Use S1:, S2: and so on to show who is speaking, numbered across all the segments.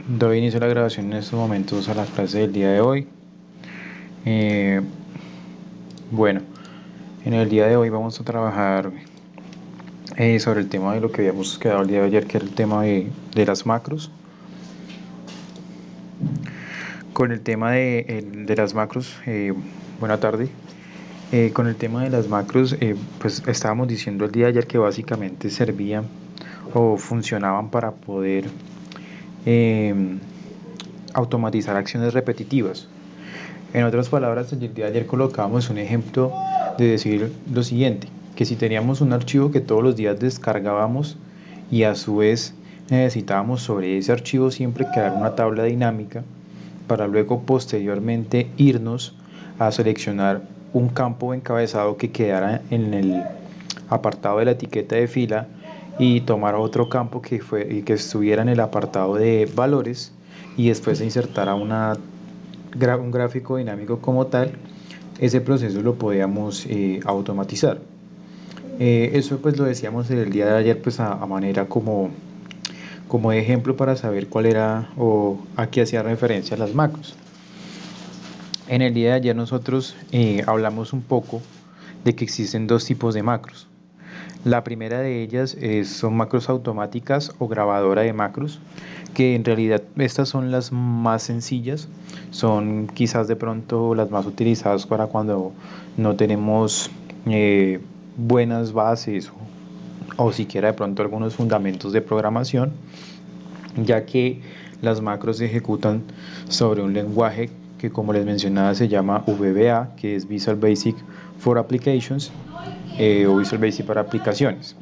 S1: Doy inicio a la grabación en estos momentos a la clase del día de hoy. Eh, bueno, en el día de hoy vamos a trabajar sobre el tema de lo que habíamos quedado el día de ayer, que era el tema de las macros. Con el tema de las macros, buena tarde. Con el tema de las macros, pues estábamos diciendo el día de ayer que básicamente servían o funcionaban para poder eh, automatizar acciones repetitivas. En otras palabras, el día de ayer colocábamos un ejemplo de decir lo siguiente, que si teníamos un archivo que todos los días descargábamos y a su vez necesitábamos sobre ese archivo siempre crear una tabla dinámica para luego posteriormente irnos a seleccionar un campo encabezado que quedara en el apartado de la etiqueta de fila y tomar otro campo que estuviera en el apartado de valores y después se insertara un gráfico dinámico como tal. Ese proceso lo podíamos automatizar. Eso pues lo decíamos el día de ayer pues a manera como ejemplo para saber cuál era o a qué hacía referencia las macros. En el día de ayer nosotros hablamos un poco de que existen dos tipos de macros. La primera de ellas son macros automáticas o grabadora de macros, que en realidad estas son las más sencillas, son quizás de pronto las más utilizadas para cuando no tenemos buenas bases o siquiera de pronto algunos fundamentos de programación, ya que las macros se ejecutan sobre un lenguaje que, como les mencionaba, se llama VBA, que es Visual Basic for Applications, o Visual Basic para aplicaciones.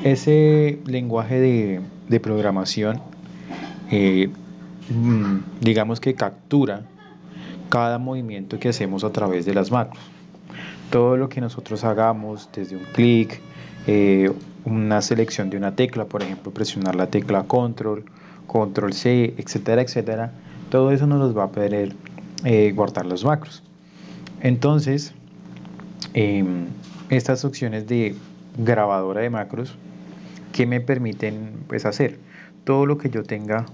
S1: Ese lenguaje de programación, eh, digamos que captura cada movimiento que hacemos a través de las macros. Todo lo que nosotros hagamos, desde un clic, una selección de una tecla, por ejemplo, presionar la tecla control, control C, etcétera, etcétera, todo eso nos los va a poder guardar los macros. Entonces, eh, estas opciones de grabadora de macros que me permiten pues hacer todo lo que yo tenga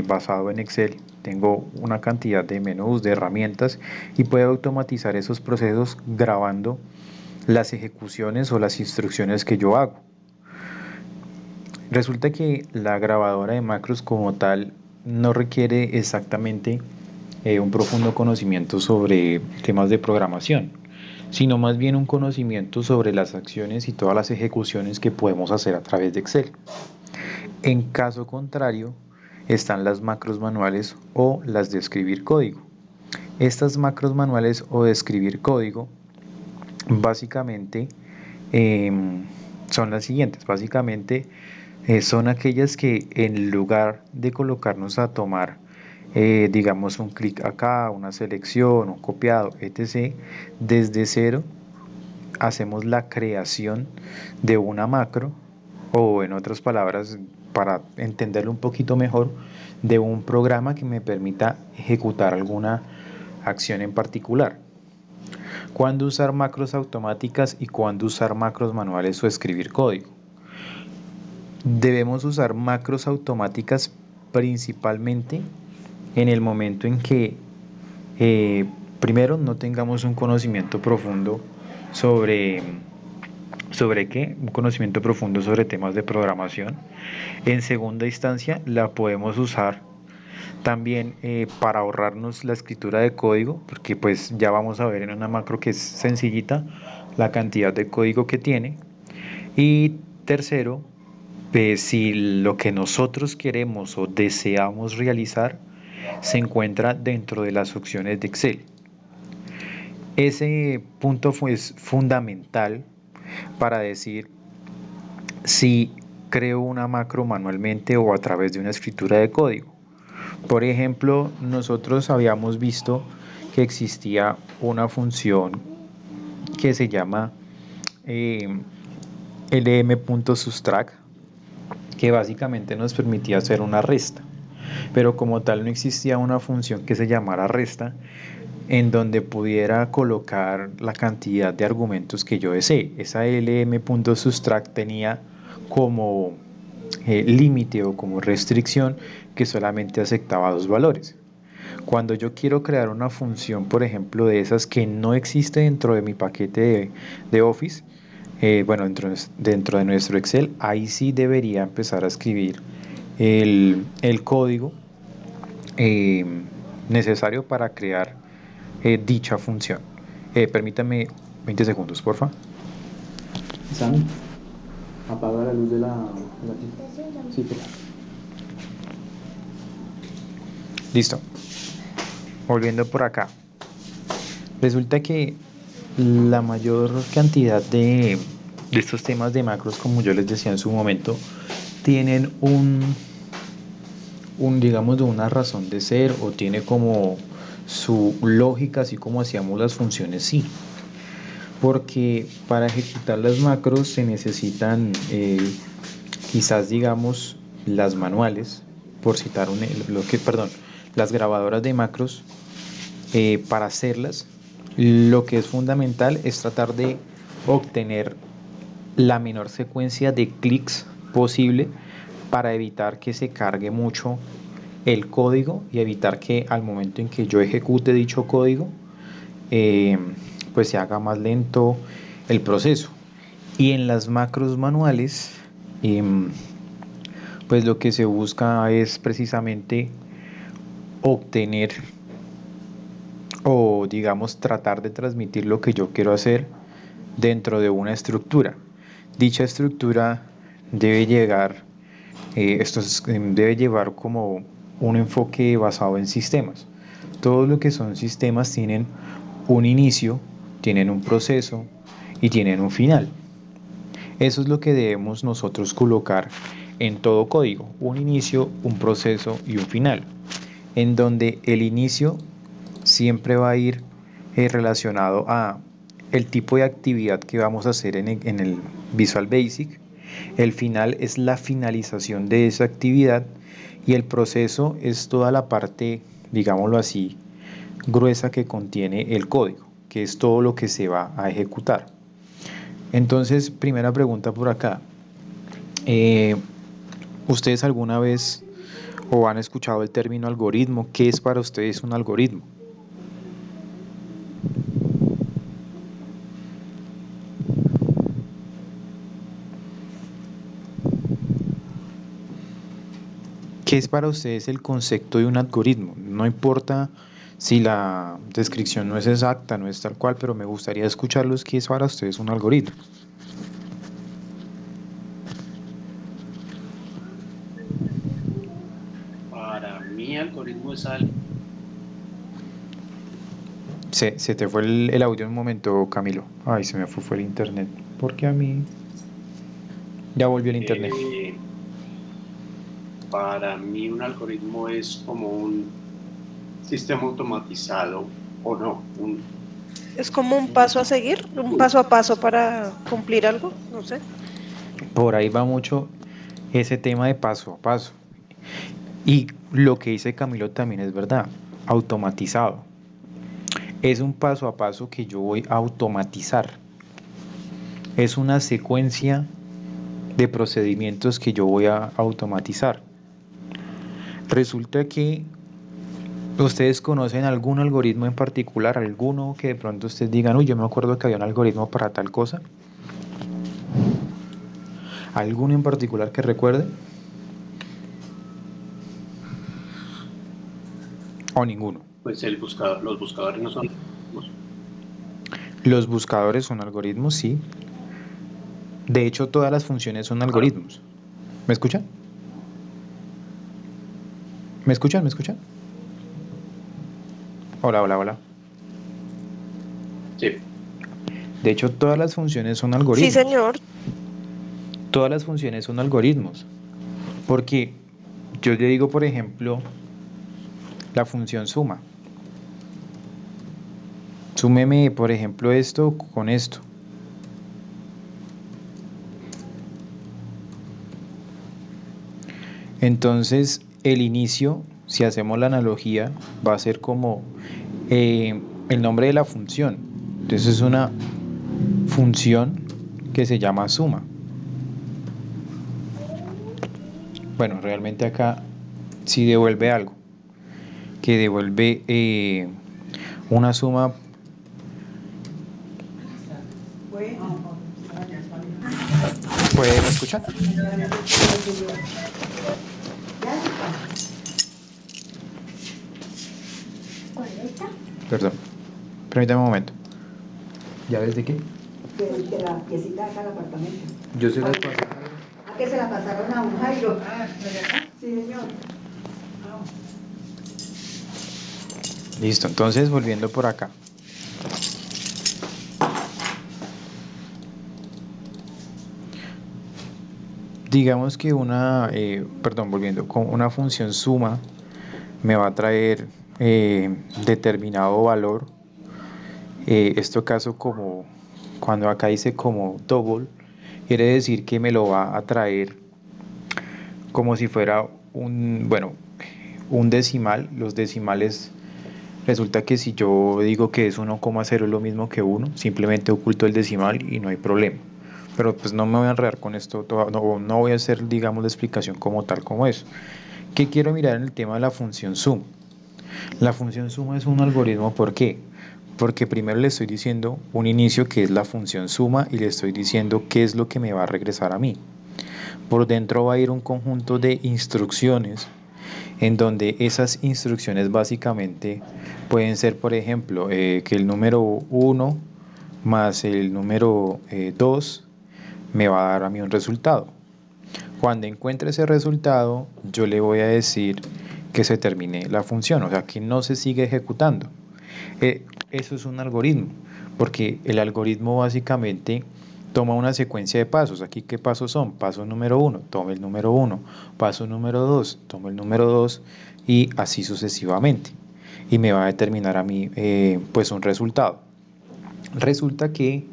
S1: basado en Excel. Tengo una cantidad de menús, de herramientas y puedo automatizar esos procesos grabando las ejecuciones o las instrucciones que yo hago. Resulta que la grabadora de macros como tal no requiere exactamente un profundo conocimiento sobre temas de programación, sino más bien un conocimiento sobre las acciones y todas las ejecuciones que podemos hacer a través de Excel. En caso contrario, están las macros manuales o las de escribir código. Estas macros manuales o de escribir código básicamente eh, son las siguientes. Básicamente son aquellas que en lugar de colocarnos a tomar, digamos, un clic acá, una selección, un copiado, etc., desde cero hacemos la creación de una macro, o en otras palabras, para entenderlo un poquito mejor, de un programa que me permita ejecutar alguna acción en particular. ¿Cuándo usar macros automáticas y cuándo usar macros manuales o escribir código? Debemos usar macros automáticas principalmente en el momento en que primero no tengamos un conocimiento profundo sobre qué, un conocimiento profundo sobre temas de programación. En segunda instancia, la podemos usar también para ahorrarnos la escritura de código, porque pues ya vamos a ver en una macro que es sencillita la cantidad de código que tiene. Y tercero, si lo que nosotros queremos o deseamos realizar se encuentra dentro de las opciones de Excel. Ese punto es fundamental para decir si creo una macro manualmente o a través de una escritura de código. Por ejemplo, nosotros habíamos visto que existía una función que se llama lm.subtract, que básicamente nos permitía hacer una resta, pero como tal no existía una función que se llamara resta en donde pudiera colocar la cantidad de argumentos que yo desee. Esa lm.subtract tenía como límite o como restricción que solamente aceptaba dos valores. Cuando yo quiero crear una función, por ejemplo, de esas que no existe dentro de mi paquete de Office, bueno, dentro de nuestro Excel, ahí sí debería empezar a escribir el código eh, necesario para crear dicha función. Permítame 20 segundos, porfa. Sammy, apaga la luz de la tienda. Sí, por favor. Listo. Volviendo por acá. Resulta que la mayor cantidad de estos temas de macros, como yo les decía en su momento, tienen digamos, una razón de ser o tiene como su lógica, así como hacíamos las funciones, sí. Porque para ejecutar las macros se necesitan quizás, digamos, las manuales, por citar perdón, las grabadoras de macros. Para hacerlas, lo que es fundamental es tratar de obtener la menor secuencia de clics posible para evitar que se cargue mucho el código y evitar que al momento en que yo ejecute dicho código, eh, pues se haga más lento el proceso. Y en las macros manuales, pues lo que se busca es precisamente obtener o digamos tratar de transmitir lo que yo quiero hacer dentro de una estructura. Dicha estructura debe debe llevar como un enfoque basado en sistemas. Todo lo que son sistemas tienen un inicio, tienen un proceso y tienen un final. Eso es lo que debemos nosotros colocar en todo código, un inicio, un proceso y un final, en donde el inicio siempre va a ir relacionado a el tipo de actividad que vamos a hacer en el Visual Basic. El final es la finalización de esa actividad y el proceso es toda la parte, digámoslo así, gruesa que contiene el código, que es todo lo que se va a ejecutar. Entonces, primera pregunta por acá. Eh, ¿Ustedes alguna vez o han escuchado el término algoritmo? ¿Qué es para ustedes un algoritmo? ¿Qué es para ustedes el concepto de un algoritmo? No importa si la descripción no es exacta, no es tal cual, pero me gustaría escucharlos. ¿Qué es para ustedes un algoritmo?
S2: Para mí, algoritmo es algo.
S1: Se te fue el audio un momento, Camilo. Ay, se me fue el internet. ¿Por qué a mí? Ya volvió el internet.
S2: eh, para mí, un algoritmo es como un sistema automatizado o no.
S3: Es como un paso a seguir, un paso a paso para cumplir algo, no sé.
S1: Por ahí va mucho ese tema de paso a paso. Y lo que dice Camilo también es verdad, automatizado. Es un paso a paso que yo voy a automatizar. Es una secuencia de procedimientos que yo voy a automatizar. Resulta que ustedes conocen algún algoritmo en particular, alguno que de pronto ustedes digan, uy, yo me acuerdo que había un algoritmo para tal cosa. ¿Alguno en particular que recuerde? ¿O ninguno?
S2: Pues los buscadores no son algoritmos.
S1: Los buscadores son algoritmos, sí. De hecho, todas las funciones son
S2: Claro,
S1: algoritmos. ¿Me escuchan? ¿Me escuchan? ¿Me escuchan? Hola, hola, hola.
S2: sí.
S1: De hecho, todas las funciones son
S3: Sí,
S1: algoritmos.
S3: señor.
S1: Todas las funciones son algoritmos. Porque yo le digo, por ejemplo, la función suma. Súmeme, por ejemplo, esto con esto. Entonces, el inicio, si hacemos la analogía, va a ser como el nombre de la función. Entonces, es una función que se llama suma. bueno, realmente acá sí devuelve algo, que devuelve una suma. ¿Pueden escuchar? Perdón, permítame un momento. ¿Llaves de qué?
S4: De la piecita de acá al apartamento.
S1: Yo se las pasé.
S4: ¿A qué se la pasaron a un Jairo? Sí, señor.
S1: Listo, entonces volviendo por acá. Digamos que volviendo, con una función suma me va a traer determinado valor. Esto caso como cuando acá dice como double, quiere decir que me lo va a traer como si fuera un decimal. Los decimales, resulta que si yo digo que es 1,0 es lo mismo que 1, simplemente oculto el decimal y no hay problema. Pero pues no me voy a enredar con esto, no voy a hacer, digamos, la explicación como tal como es. ¿Qué quiero mirar en el tema de la función sum? La función suma es un algoritmo, ¿por qué? Porque primero le estoy diciendo un inicio que es la función suma y le estoy diciendo qué es lo que me va a regresar a mí. Por dentro va a ir un conjunto de instrucciones en donde esas instrucciones básicamente pueden ser, por ejemplo, que el número 1 más el número 2 me va a dar a mí un resultado. Cuando encuentre ese resultado, yo le voy a decir que se termine la función, o sea, que no se sigue ejecutando. Eso es un algoritmo, porque el algoritmo básicamente toma una secuencia de pasos. Aquí, ¿qué pasos son? Paso número 1, tome el número 1. Paso número 2, tome el número 2 y así sucesivamente. Y me va a determinar a mí pues un resultado. Resulta que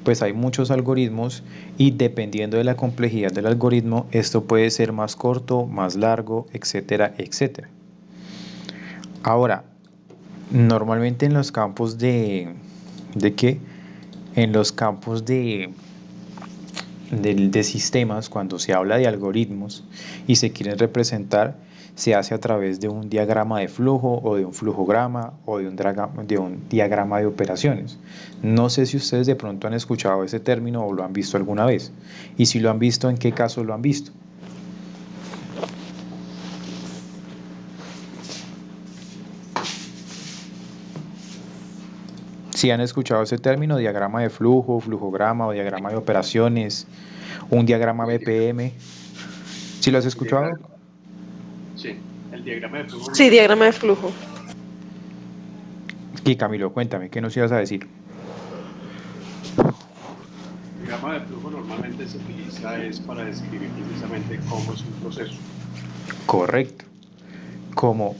S1: pues hay muchos algoritmos y dependiendo de la complejidad del algoritmo, esto puede ser más corto, más largo, etcétera, etcétera. Ahora, normalmente en los campos ¿de qué? En los campos de sistemas, cuando se habla de algoritmos y se quieren representar, se hace a través de un diagrama de flujo o de un flujograma o de un diagrama de operaciones. No sé si ustedes de pronto han escuchado ese término o lo han visto alguna vez. Y si lo han visto, ¿en qué caso lo han visto? Si han escuchado ese término, diagrama de flujo, flujograma o diagrama de operaciones, un diagrama
S2: Sí,
S1: BPM. ¿Sí lo has
S2: el diagrama,
S1: escuchado?
S2: sí, el diagrama de flujo.
S3: Sí, diagrama de flujo.
S1: Y Camilo, cuéntame, ¿qué nos ibas a decir?
S2: El diagrama de flujo normalmente se utiliza es para describir precisamente cómo es un proceso.
S1: Correcto. Como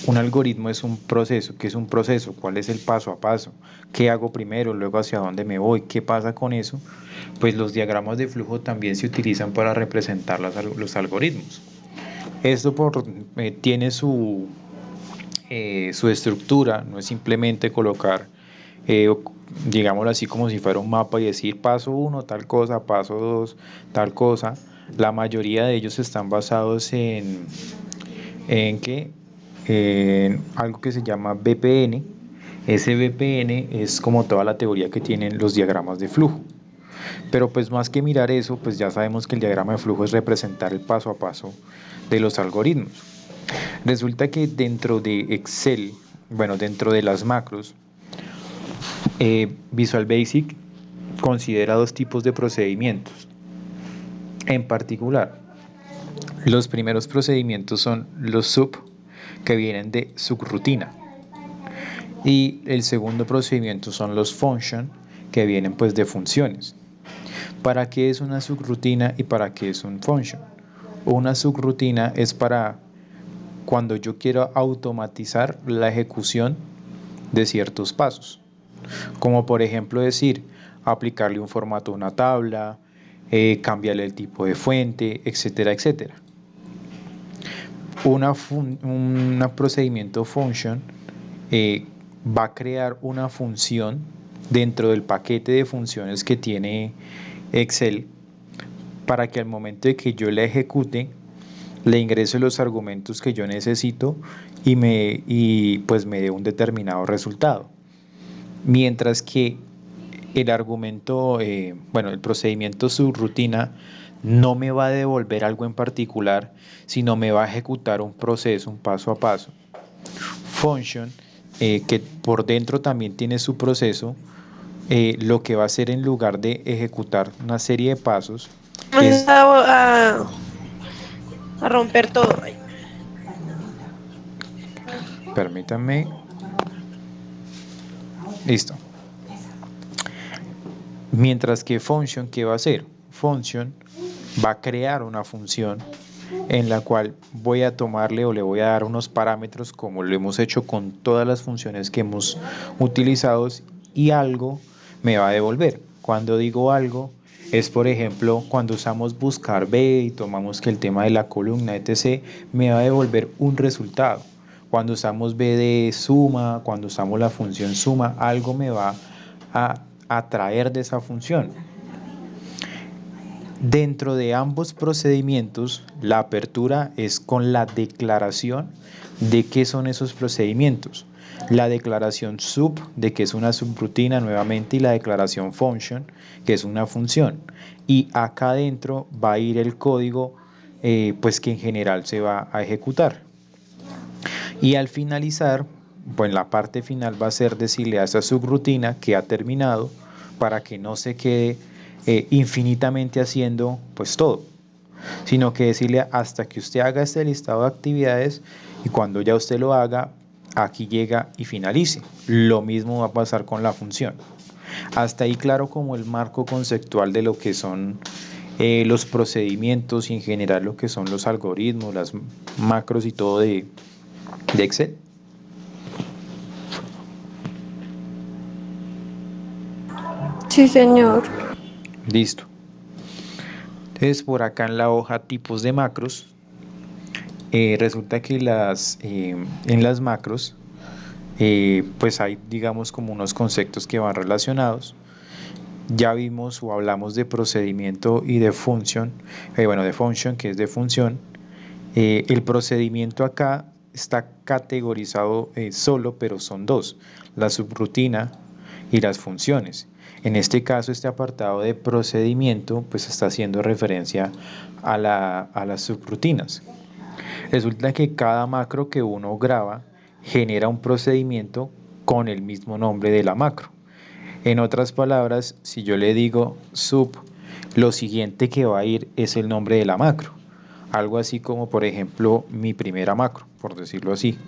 S1: un algoritmo es un proceso, ¿qué es un proceso? ¿Cuál es el paso a paso? ¿Qué hago primero? Luego hacia dónde me voy? ¿Qué pasa con eso? Pues los diagramas de flujo también se utilizan para representar los algoritmos. Esto tiene su estructura, no es simplemente colocar, digámoslo así, como si fuera un mapa y decir paso 1, tal cosa, paso 2, tal cosa. La mayoría de ellos están basados ¿en qué? En algo que se llama BPN. Ese BPN es como toda la teoría que tienen los diagramas de flujo. Pero pues más que mirar eso, pues ya sabemos que el diagrama de flujo es representar el paso a paso de los algoritmos. Resulta que dentro de Excel, bueno, dentro de las macros, Visual Basic considera dos tipos de procedimientos. En particular, los primeros procedimientos son los sub, que vienen de subrutina. Y el segundo procedimiento son los function, que vienen pues de funciones. ¿Para qué es una subrutina y para qué es un function? Una subrutina es para cuando yo quiero automatizar la ejecución de ciertos pasos, como por ejemplo decir, aplicarle un formato a una tabla, cambiarle el tipo de fuente, etcétera, etcétera. Un procedimiento function va a crear una función dentro del paquete de funciones que tiene Excel para que al momento de que yo la ejecute, le ingrese los argumentos que yo necesito y pues me dé un determinado resultado. Mientras que el argumento, bueno, el procedimiento subrutina no me va a devolver algo en particular, sino me va a ejecutar un proceso, un paso a paso. Function, que por dentro también tiene su proceso, lo que va a hacer en lugar de ejecutar una serie de pasos es,
S3: A romper todo. Ay,
S1: permítanme, listo. Mientras que function, ¿qué va a hacer? Function va a crear una función en la cual voy a tomarle o le voy a dar unos parámetros como lo hemos hecho con todas las funciones que hemos utilizado y algo me va a devolver. Cuando digo algo es, por ejemplo, cuando usamos buscar b y tomamos que el tema de la columna etc. me va a devolver un resultado. Cuando usamos b de suma, cuando usamos la función suma, algo me va a traer de esa función. Dentro de ambos procedimientos, la apertura es con la declaración de qué son esos procedimientos. La declaración sub, de que es una subrutina nuevamente, y la declaración function, que es una función. Y acá adentro va a ir el código, pues que en general se va a ejecutar. Y al finalizar, pues la parte final va a ser decirle a esa subrutina que ha terminado para que no se quede infinitamente haciendo pues todo, sino que decirle hasta que usted haga este listado de actividades y cuando ya usted lo haga, aquí llega y finalice. Lo mismo va a pasar con la función. Hasta ahí claro como el marco conceptual de lo que son los procedimientos y en general lo que son los algoritmos, las macros y todo de Excel.
S5: Sí, señor.
S1: Listo. Entonces por acá en la hoja tipos de macros, resulta que en las macros pues hay digamos como unos conceptos que van relacionados. Ya vimos o hablamos de procedimiento y de función, bueno, de function, que es de función. El procedimiento acá está categorizado solo, pero son dos, la subrutina y las funciones. En este caso, este apartado de procedimiento pues está haciendo referencia a las subrutinas. Resulta que cada macro que uno graba genera un procedimiento con el mismo nombre de la macro. En otras palabras, si yo le digo sub, lo siguiente que va a ir es el nombre de la macro. Algo así como, por ejemplo, mi primera macro, por decirlo así.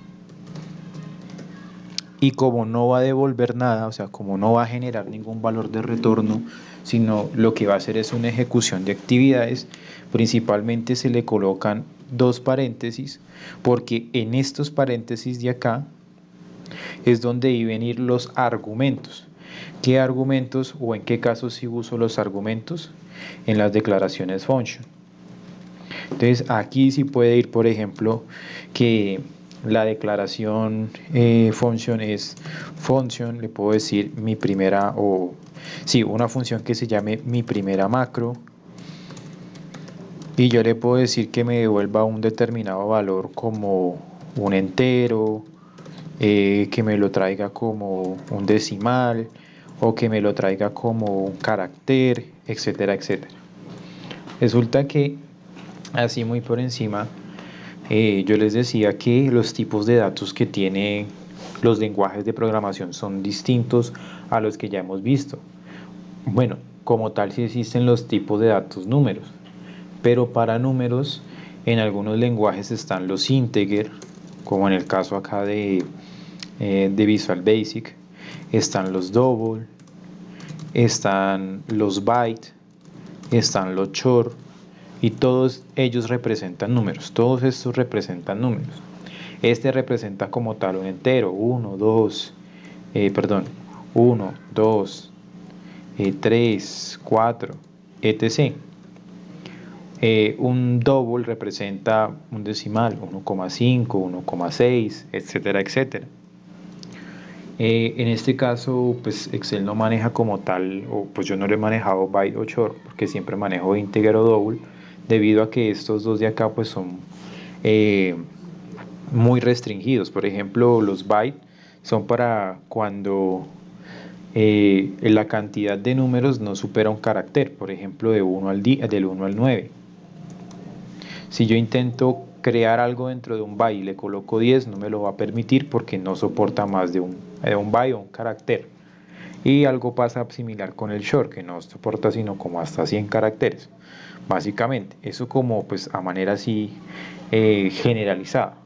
S1: Y como no va a devolver nada, o sea, como no va a generar ningún valor de retorno, sino lo que va a hacer es una ejecución de actividades, principalmente se le colocan dos paréntesis, porque en estos paréntesis de acá es donde deben ir los argumentos. ¿Qué argumentos o en qué casos sí uso los argumentos? En las declaraciones function. Entonces aquí sí puede ir, por ejemplo, que la declaración function es function, le puedo decir mi primera o sí, una función que se llame mi primera macro y yo le puedo decir que me devuelva un determinado valor como un entero, que me lo traiga como un decimal o que me lo traiga como un carácter, etcétera, etcétera. Resulta que así muy por encima, yo les decía que los tipos de datos que tiene los lenguajes de programación son distintos a los que ya hemos visto. Bueno, como tal sí existen los tipos de datos números, pero para números en algunos lenguajes están los integer, como en el caso acá de Visual Basic, están los double, están los byte, están los short, y todos ellos representan números, todos estos representan números. Este representa como tal un entero, 1, 2, 3, 4, etc. Un double representa un decimal, 1,5, 1,6, etcétera, etcétera. En este caso, pues Excel no maneja como tal, o pues yo no lo he manejado byte o short, porque siempre manejo integer o double, debido a que estos dos de acá pues son eh, muy restringidos. Por ejemplo, los bytes son para cuando la cantidad de números no supera un carácter, por ejemplo, de uno al del 1 al 9. Si yo intento crear algo dentro de un byte y le coloco 10, no me lo va a permitir porque no soporta más de un byte o un carácter. Y algo pasa similar con el short, que no soporta sino como hasta 100 caracteres. Básicamente, eso como pues a manera así generalizada.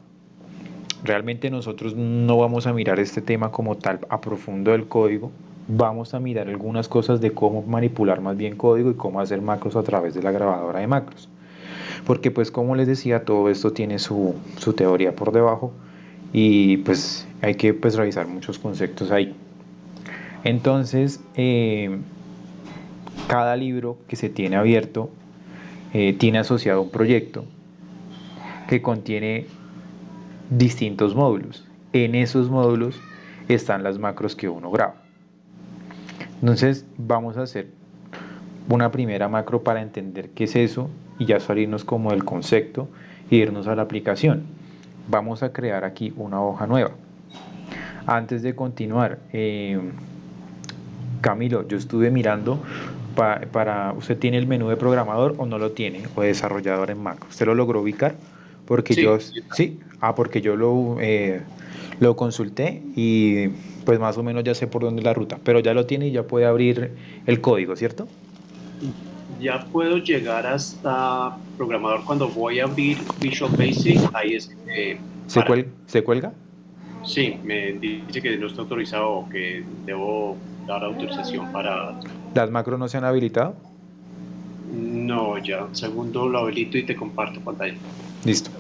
S1: Realmente nosotros no vamos a mirar este tema como tal a profundo del código, vamos a mirar algunas cosas de cómo manipular más bien código y cómo hacer macros a través de la grabadora de macros. Porque pues como les decía, todo esto tiene su teoría por debajo y pues hay que pues revisar muchos conceptos ahí. Entonces, cada libro que se tiene abierto tiene asociado un proyecto que contiene distintos módulos. En esos módulos están las macros que uno graba. Entonces vamos a hacer una primera macro para entender qué es eso y ya salirnos como del concepto e irnos a la aplicación. Vamos a crear aquí una hoja nueva. Antes de continuar, Camilo, yo estuve mirando ¿usted tiene el menú de programador o no lo tiene? O de desarrollador en Mac. ¿Usted lo logró ubicar? Porque yo,
S2: Sí,
S1: sí, porque yo lo consulté y pues más o menos ya sé por dónde es la ruta, pero ya lo tiene y ya puede abrir el código, ¿cierto?
S2: ya puedo llegar hasta programador cuando voy a abrir Visual Basic. Ahí es que para.
S1: ¿Se cuelga?
S2: Sí, me dice que no está autorizado o que debo dar autorización para.
S1: ¿Las macros no se han habilitado?
S2: No, ya. Segundo lo habilito y te comparto pantalla.
S1: Listo.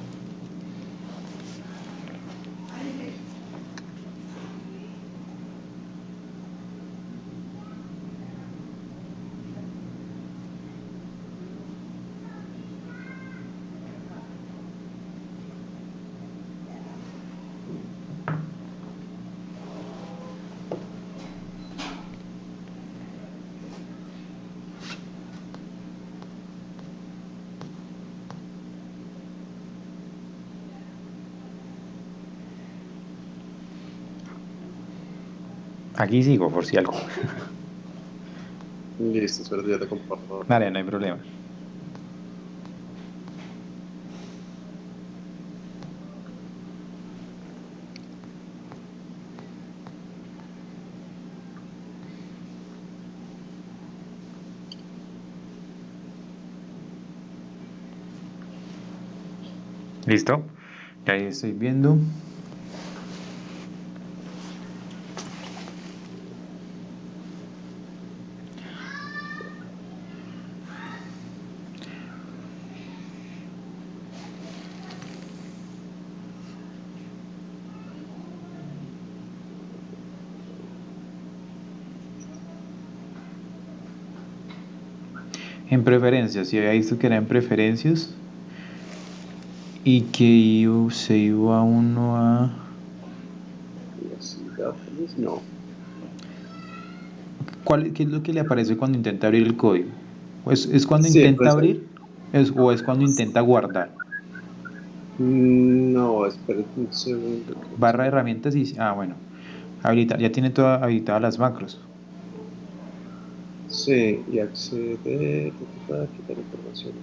S1: Aquí sigo por si algo.
S2: Listo, espera, ya te comparto.
S1: Vale, no hay problema. ¿Listo? Ya ahí estoy viendo. En preferencias, si había visto que era en preferencias y que se iba uno a...
S2: No.
S1: ¿Qué es lo que le aparece cuando intenta abrir el código? ¿Es cuando
S2: Siempre
S1: intenta
S2: es ahí.
S1: abrir o es cuando intenta guardar?
S2: No, espera un segundo.
S1: Barra de herramientas y... Ah, bueno. Habilitar, ya tiene todas habilitadas las macros.
S2: Sí, y acceder, quitar información.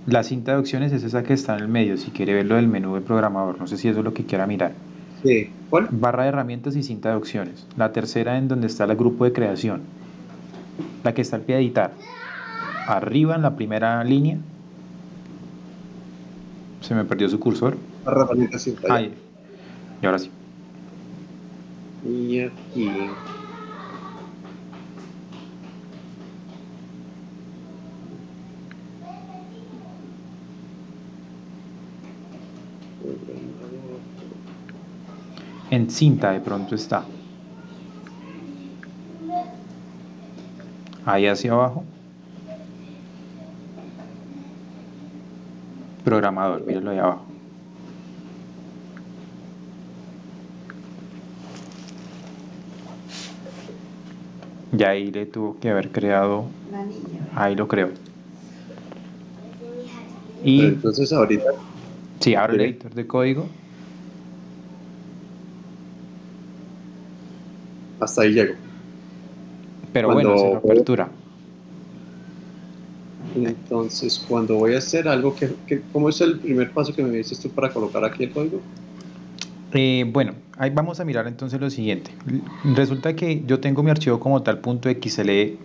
S1: La cinta de opciones es esa que está en el medio, si quiere ver lo del menú de programador. No sé si eso es lo que quiera mirar.
S2: Sí, ¿cuál?
S1: Barra de herramientas y cinta de opciones. La tercera en donde está el grupo de creación. La que está al pie de editar. Arriba en la primera línea. Se me perdió su cursor.
S2: Herramienta cinta ya.
S1: Ahí. Y ahora sí.
S2: Y aquí.
S1: En cinta de pronto está. Ahí hacia abajo. Programador, míralo ahí abajo. Ya ahí le tuvo que haber creado,
S4: La niña.
S1: ahí lo creo.
S2: Pero
S1: Y
S2: entonces ahorita,
S1: si abro el
S2: dime.
S1: editor de código,
S2: Hasta ahí llego.
S1: pero bueno, cero
S2: Cuando
S1: apertura.
S2: Entonces, cuando voy a hacer algo, ¿cómo es el primer paso que me dices tú para colocar aquí el código?
S1: Bueno, ahí vamos a mirar entonces lo siguiente. Resulta que yo tengo mi archivo como tal .xlsm,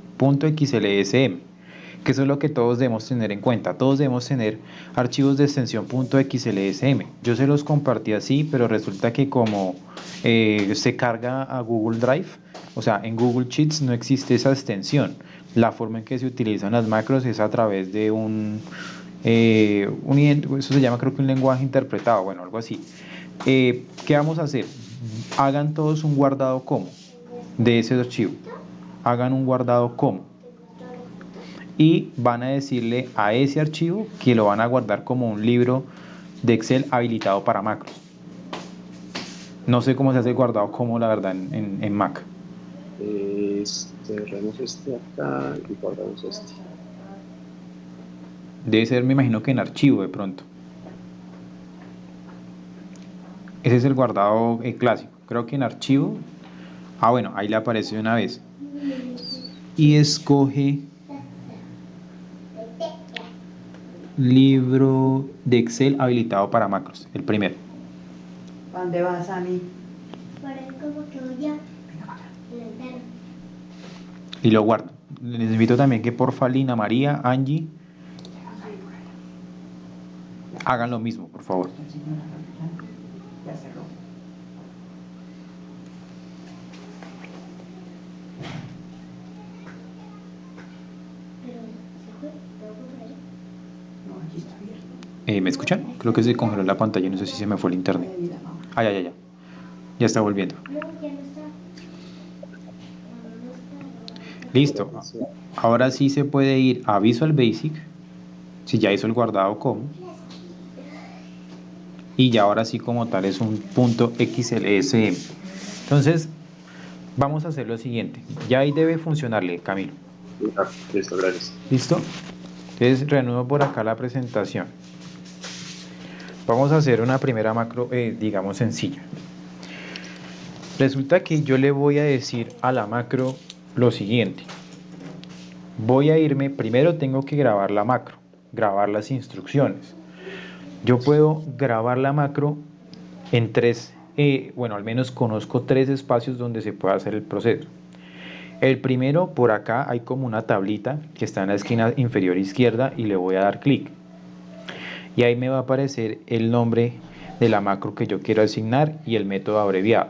S1: que eso es lo que todos debemos tener en cuenta. Todos debemos tener archivos de extensión .xlsm. Yo se los compartí así, pero resulta que como se carga a Google Drive, o sea, en Google Sheets no existe esa extensión. La forma en que se utilizan las macros es a través de eso se llama creo que un lenguaje interpretado, bueno, algo así. ¿Qué vamos a hacer? Hagan todos un guardado como de ese archivo. Hagan un guardado como. Y van a decirle a ese archivo que lo van a guardar como un libro de Excel habilitado para macros. No sé cómo se hace el guardado como, la verdad, en Mac.
S2: Cerremos este acá y guardamos este.
S1: Debe ser, me imagino que en archivo de pronto. Ese es el guardado clásico. Creo que en archivo. Ah, bueno, ahí le aparece de una vez. Y escoge libro de Excel habilitado para macros, el primero.
S4: ¿Para dónde vas, Ani?
S1: Y lo guardo. Les invito también que porfa Lina, María, Angie, hagan lo mismo, por favor.
S4: Ya cerró. No, aquí está abierto.
S1: ¿Me escuchan? Creo que se congeló la pantalla, no sé si se me fue el internet. Ah, ya. Ya está volviendo. Listo. Ahora sí se puede ir a Visual Basic, si ya hizo el guardado como. Y ya ahora sí como tal es un .xlsm. Entonces, vamos a hacer lo siguiente. Ya ahí debe funcionarle, Camilo.
S2: Listo, gracias.
S1: ¿Listo? Entonces, reanudo por acá la presentación. Vamos a hacer una primera macro, digamos, sencilla. Resulta que yo le voy a decir a la macro lo siguiente. Voy a irme, primero tengo que grabar la macro, grabar las instrucciones. Yo puedo grabar la macro en tres, bueno, al menos conozco tres espacios donde se puede hacer el proceso. El primero, por acá hay como una tablita que está en la esquina inferior izquierda y le voy a dar clic. Y ahí me va a aparecer el nombre de la macro que yo quiero asignar y el método abreviado.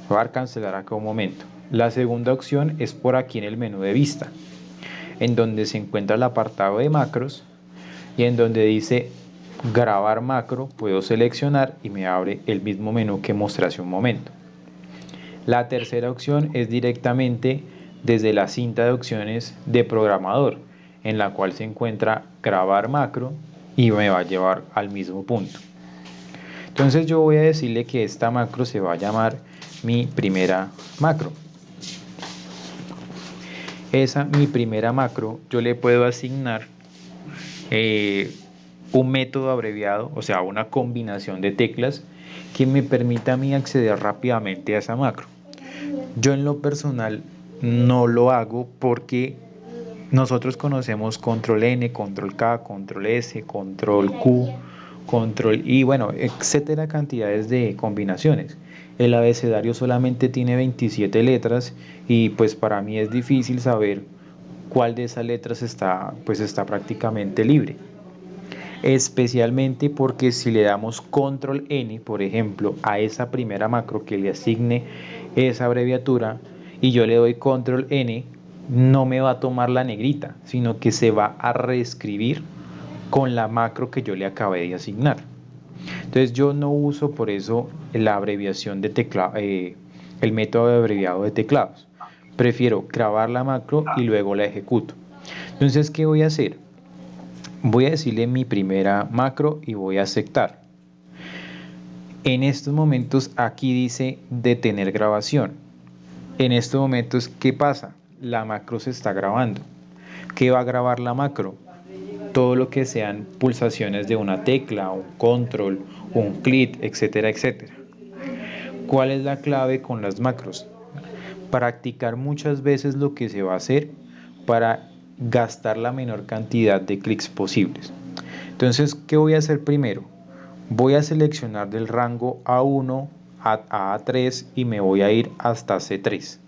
S1: Voy a dar cancelar acá un momento. La segunda opción es por aquí en el menú de vista, en donde se encuentra el apartado de macros y en donde dice grabar macro, puedo seleccionar y me abre el mismo menú que mostré hace un momento. La tercera opción es directamente desde la cinta de opciones de programador, en la cual se encuentra grabar macro y me va a llevar al mismo punto. Entonces yo voy a decirle que esta macro se va a llamar mi primera macro. Esa mi primera macro yo le puedo asignar un método abreviado, o sea, una combinación de teclas que me permita a mí acceder rápidamente a esa macro. Yo en lo personal no lo hago porque nosotros conocemos control N, control K, control S, control Q, control y bueno, etcétera cantidades de combinaciones. El abecedario solamente tiene 27 letras y pues para mí es difícil saber cuál de esas letras está prácticamente libre. Especialmente porque si le damos control N, por ejemplo, a esa primera macro que le asigne esa abreviatura y yo le doy control N, no me va a tomar la negrita, sino que se va a reescribir con la macro que yo le acabé de asignar. Entonces yo no uso por eso la abreviación de teclado, el método abreviado de teclados. Prefiero grabar la macro y luego la ejecuto. Entonces, ¿qué voy a hacer? Voy a decirle mi primera macro y voy a aceptar. En estos momentos aquí dice detener grabación. En estos momentos, ¿qué pasa? La macro se está grabando. ¿Qué va a grabar la macro? Todo lo que sean pulsaciones de una tecla, un control, un clic, etcétera, etcétera. ¿Cuál es la clave con las macros? Practicar muchas veces lo que se va a hacer para gastar la menor cantidad de clics posibles. Entonces, ¿qué voy a hacer primero? Voy a seleccionar del rango A1 a A3 y me voy a ir hasta C3.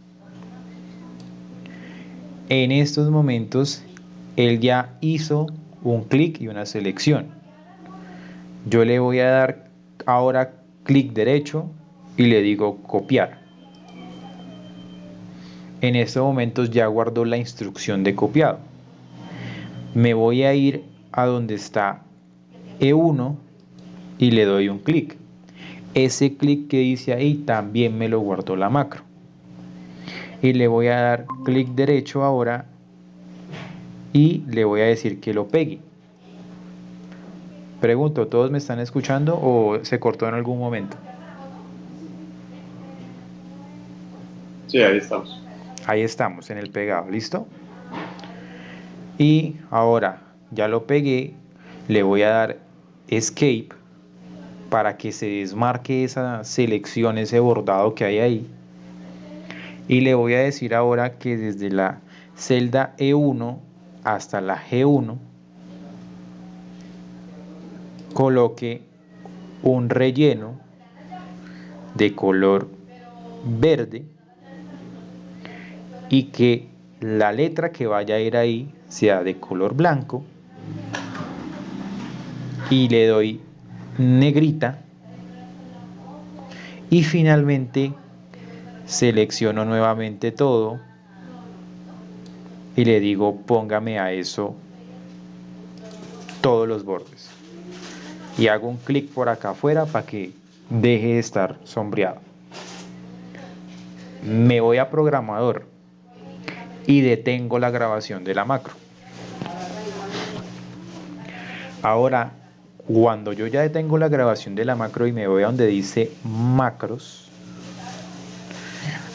S1: En estos momentos, él ya hizo un clic y una selección. Yo le voy a dar ahora clic derecho y le digo copiar. En estos momentos ya guardó la instrucción de copiado. Me voy a ir a donde está E1 y le doy un clic. Ese clic que dice ahí también me lo guardó la macro. Y le voy a dar clic derecho ahora y le voy a decir que lo pegue. Pregunto, ¿todos me están escuchando o se cortó en algún momento?
S2: Sí, ahí estamos.
S1: Ahí estamos, en el pegado, ¿listo? Y ahora ya lo pegué, le voy a dar Escape para que se desmarque esa selección, ese bordado que hay ahí. Y le voy a decir ahora que desde la celda E1 hasta la G1 coloque un relleno de color verde y que la letra que vaya a ir ahí sea de color blanco y le doy negrita y finalmente selecciono nuevamente todo y le digo póngame a eso todos los bordes y hago un clic por acá afuera para que deje de estar sombreado. Me voy a programador y detengo la grabación de la macro. Ahora, cuando yo ya detengo la grabación de la macro y me voy a donde dice macros,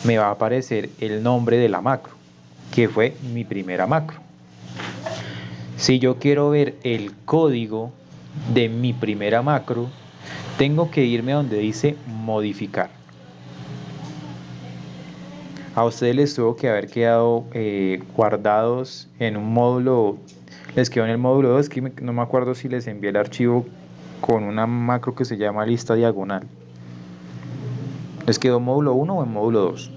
S1: me va a aparecer el nombre de la macro, que fue mi primera macro. Si yo quiero ver el código de mi primera macro, tengo que irme a donde dice modificar. A ustedes les tuvo que haber quedado guardados en un módulo, les quedó en el módulo 2, que no me acuerdo si les envié el archivo con una macro que se llama lista diagonal. ¿Les quedó módulo 1 o en módulo 2?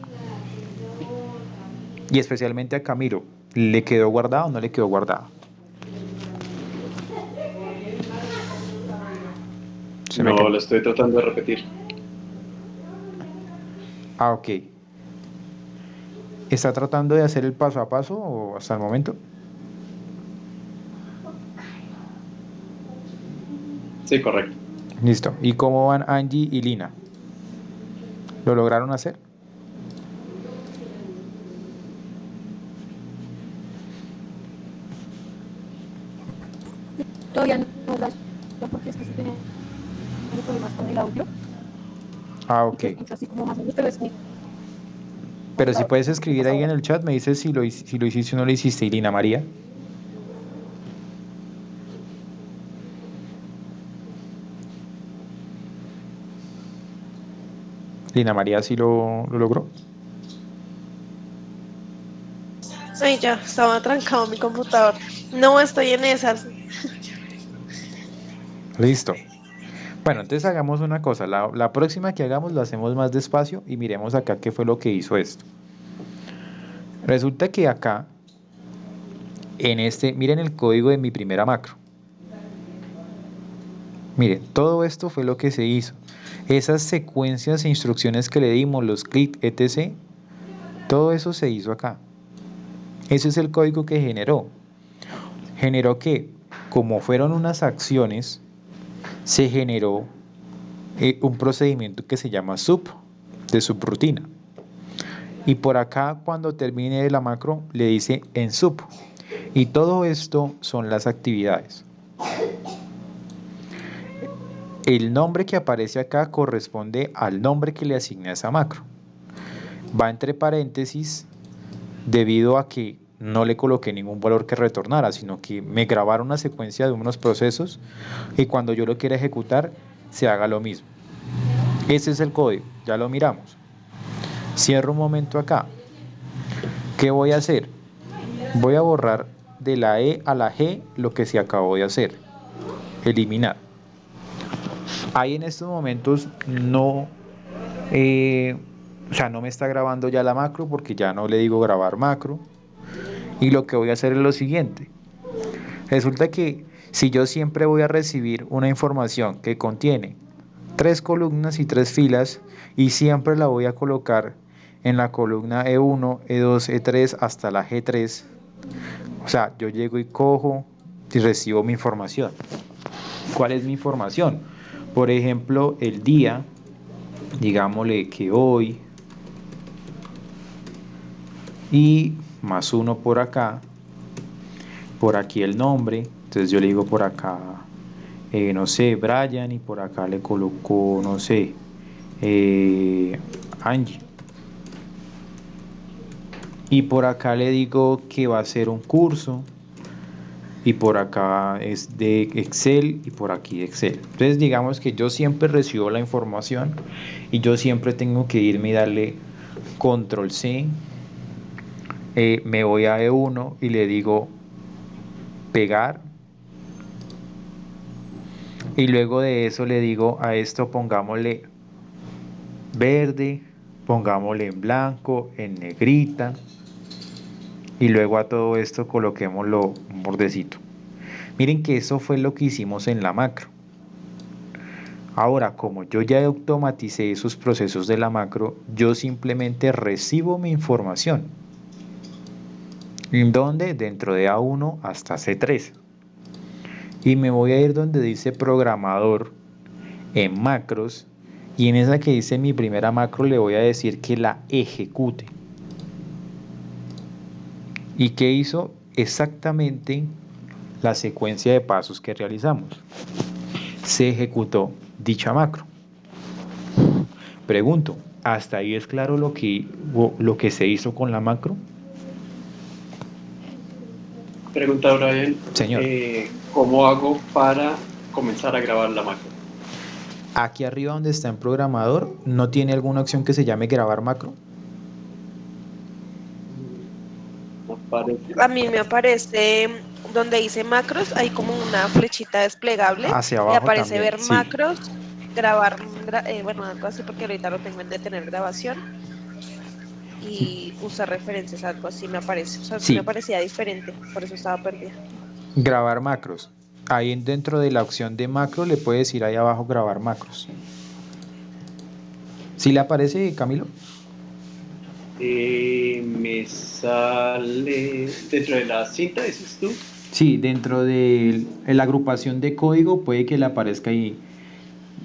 S1: Y especialmente a Camilo, ¿le quedó guardado o no le quedó guardado?
S2: No, lo estoy tratando de repetir.
S1: Ah, ok. ¿Está tratando de hacer el paso a paso o hasta el momento?
S2: Sí, correcto.
S1: Listo. ¿Y cómo van Angie y Lina? ¿Lo lograron hacer?
S5: Todavía no, porque es que estoy teniendo problemas con el audio.
S1: Ah, ok.
S5: Entonces, así como más o menos, pero es que
S1: Pero si puedes escribir ahí en el chat, me dices si lo hiciste o no lo hiciste. ¿Y Lina María? Lina María sí lo logró.
S3: Ay, ya, estaba trancado mi computador. No estoy en esas.
S1: Listo. Bueno, entonces hagamos una cosa. La próxima que hagamos lo hacemos más despacio y miremos acá qué fue lo que hizo esto. Resulta que acá, miren el código de mi primera macro. Miren, todo esto fue lo que se hizo. Esas secuencias e instrucciones que le dimos, los clics, etc., todo eso se hizo acá. Ese es el código que generó. Generó que, como fueron unas acciones, se generó un procedimiento que se llama sub, de subrutina. Y por acá, cuando termine la macro, le dice en sub. Y todo esto son las actividades. El nombre que aparece acá corresponde al nombre que le asigna a esa macro. va entre paréntesis debido a que no le coloqué ningún valor que retornara, sino que me grabaron una secuencia de unos procesos y cuando yo lo quiera ejecutar se haga lo mismo. Ese es el código, ya lo miramos. Cierro un momento acá. ¿Qué voy a hacer? Voy a borrar de la E a la G lo que se acabó de hacer. Eliminar. Ahí en estos momentos no, o sea, no me está grabando ya la macro porque ya no le digo grabar macro. Y lo que voy a hacer es lo siguiente. Resulta que si yo siempre voy a recibir una información que contiene 3 columnas y 3 filas y siempre la voy a colocar en la columna E1, E2, E3 hasta la G3, o sea, yo llego y cojo y recibo mi información. ¿Cuál es mi información? Por ejemplo, el día, digámosle que hoy, y más uno por aquí el nombre, entonces yo le digo por acá, no sé, Brian, y por acá le coloco, no sé, Angie. Y por acá le digo que va a ser un curso, y por acá es de Excel y por aquí Excel. Entonces digamos que yo siempre recibo la información y yo siempre tengo que irme y darle control C, me voy a E1 y le digo pegar y luego de eso le digo a esto pongámosle verde, pongámosle en blanco, en negrita y luego a todo esto coloquémoslo un bordecito. Miren que eso fue lo que hicimos en la macro. Ahora, como yo ya automaticé esos procesos de la macro, yo simplemente recibo mi información. ¿En dónde? Dentro de A1 hasta C3. Y me voy a ir donde dice programador en macros y en esa que dice mi primera macro le voy a decir que la ejecute. ¿Y qué hizo? Exactamente la secuencia de pasos que realizamos. Se ejecutó dicha macro. Pregunto, ¿hasta ahí es claro lo que se hizo con la macro?
S2: Pregunta Brian,
S1: Señor,
S2: ¿cómo hago para comenzar a grabar la macro?
S1: aquí arriba donde está en programador, ¿no tiene alguna opción que se llame grabar macro?
S2: No aparece.
S3: A mí me aparece donde dice macros, hay como una flechita desplegable
S1: Hacia
S3: y
S1: abajo
S3: aparece
S1: también,
S3: ver
S1: sí.
S3: macros, grabar, bueno, algo así porque ahorita lo tengo en detener grabación y usar referencias, algo así me aparece. O sea, me
S1: Sí,
S3: parecía diferente, por eso estaba perdida.
S1: grabar macros. Ahí dentro de la opción de macro le puedes ir ahí abajo grabar macros. ¿Sí le aparece, Camilo?
S2: Me sale dentro de la cinta, dices tú.
S1: Sí, dentro de la agrupación de código puede que le aparezca ahí.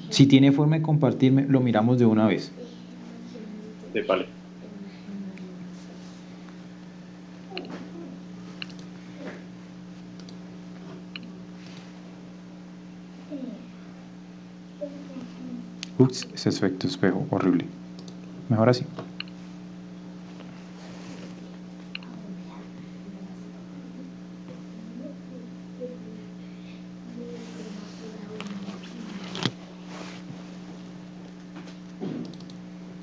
S1: Si tiene forma de compartirme, lo miramos de una vez.
S2: Vale.
S1: Ups, ese efecto espejo, horrible. Mejor así.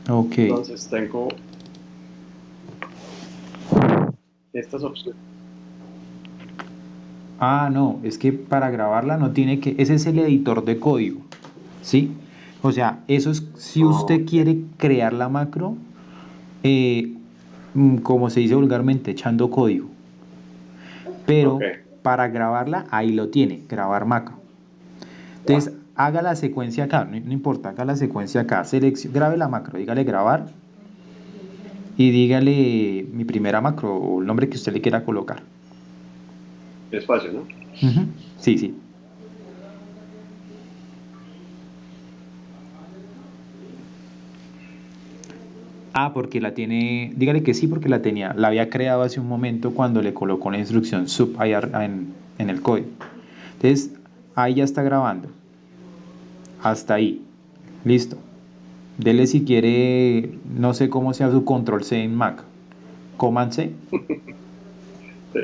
S1: Ok.
S2: Entonces tengo estas opciones.
S1: Ah, no, es que para grabarla no tiene que... Ese es el editor de código, ¿sí? O sea, eso es si usted
S2: Ok.
S1: quiere crear la macro, eh, como se dice vulgarmente, echando código.
S2: Ok.
S1: Pero para grabarla, ahí lo tiene, grabar macro. Entonces, haga la secuencia acá, no importa, haga la secuencia acá, grabe la macro, dígale grabar y dígale mi primera macro o el nombre que usted le quiera colocar.
S2: Espacio, ¿no?
S1: Ujú, sí, sí. Ah, porque la tiene, dígale que sí, porque la tenía, la había creado hace un momento cuando le colocó la instrucción sub ahí en el código. Entonces, ahí ya está grabando. Hasta ahí. Listo. Dele si quiere, no sé cómo sea su control C en Mac. Command C.
S2: Sí.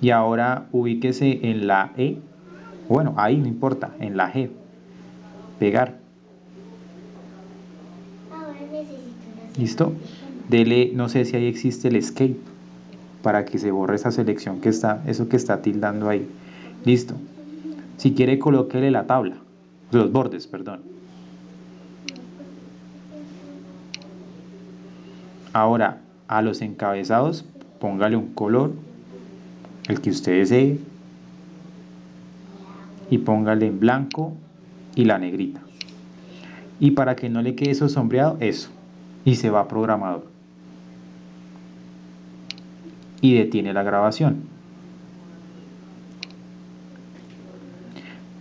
S1: Y ahora ubíquese en la E. Bueno, ahí no importa, en la G. Pegar. ¿Listo? Dele, no sé si ahí existe el escape para que se borre esa selección que está, eso que está tildando ahí. Listo. Si quiere, colóquele la tabla, los bordes, perdón. Ahora, a los encabezados, póngale un color, el que usted desee, y póngale en blanco y la negrita. Y para que no le quede eso sombreado, eso. Y se va a programador. Y detiene la grabación.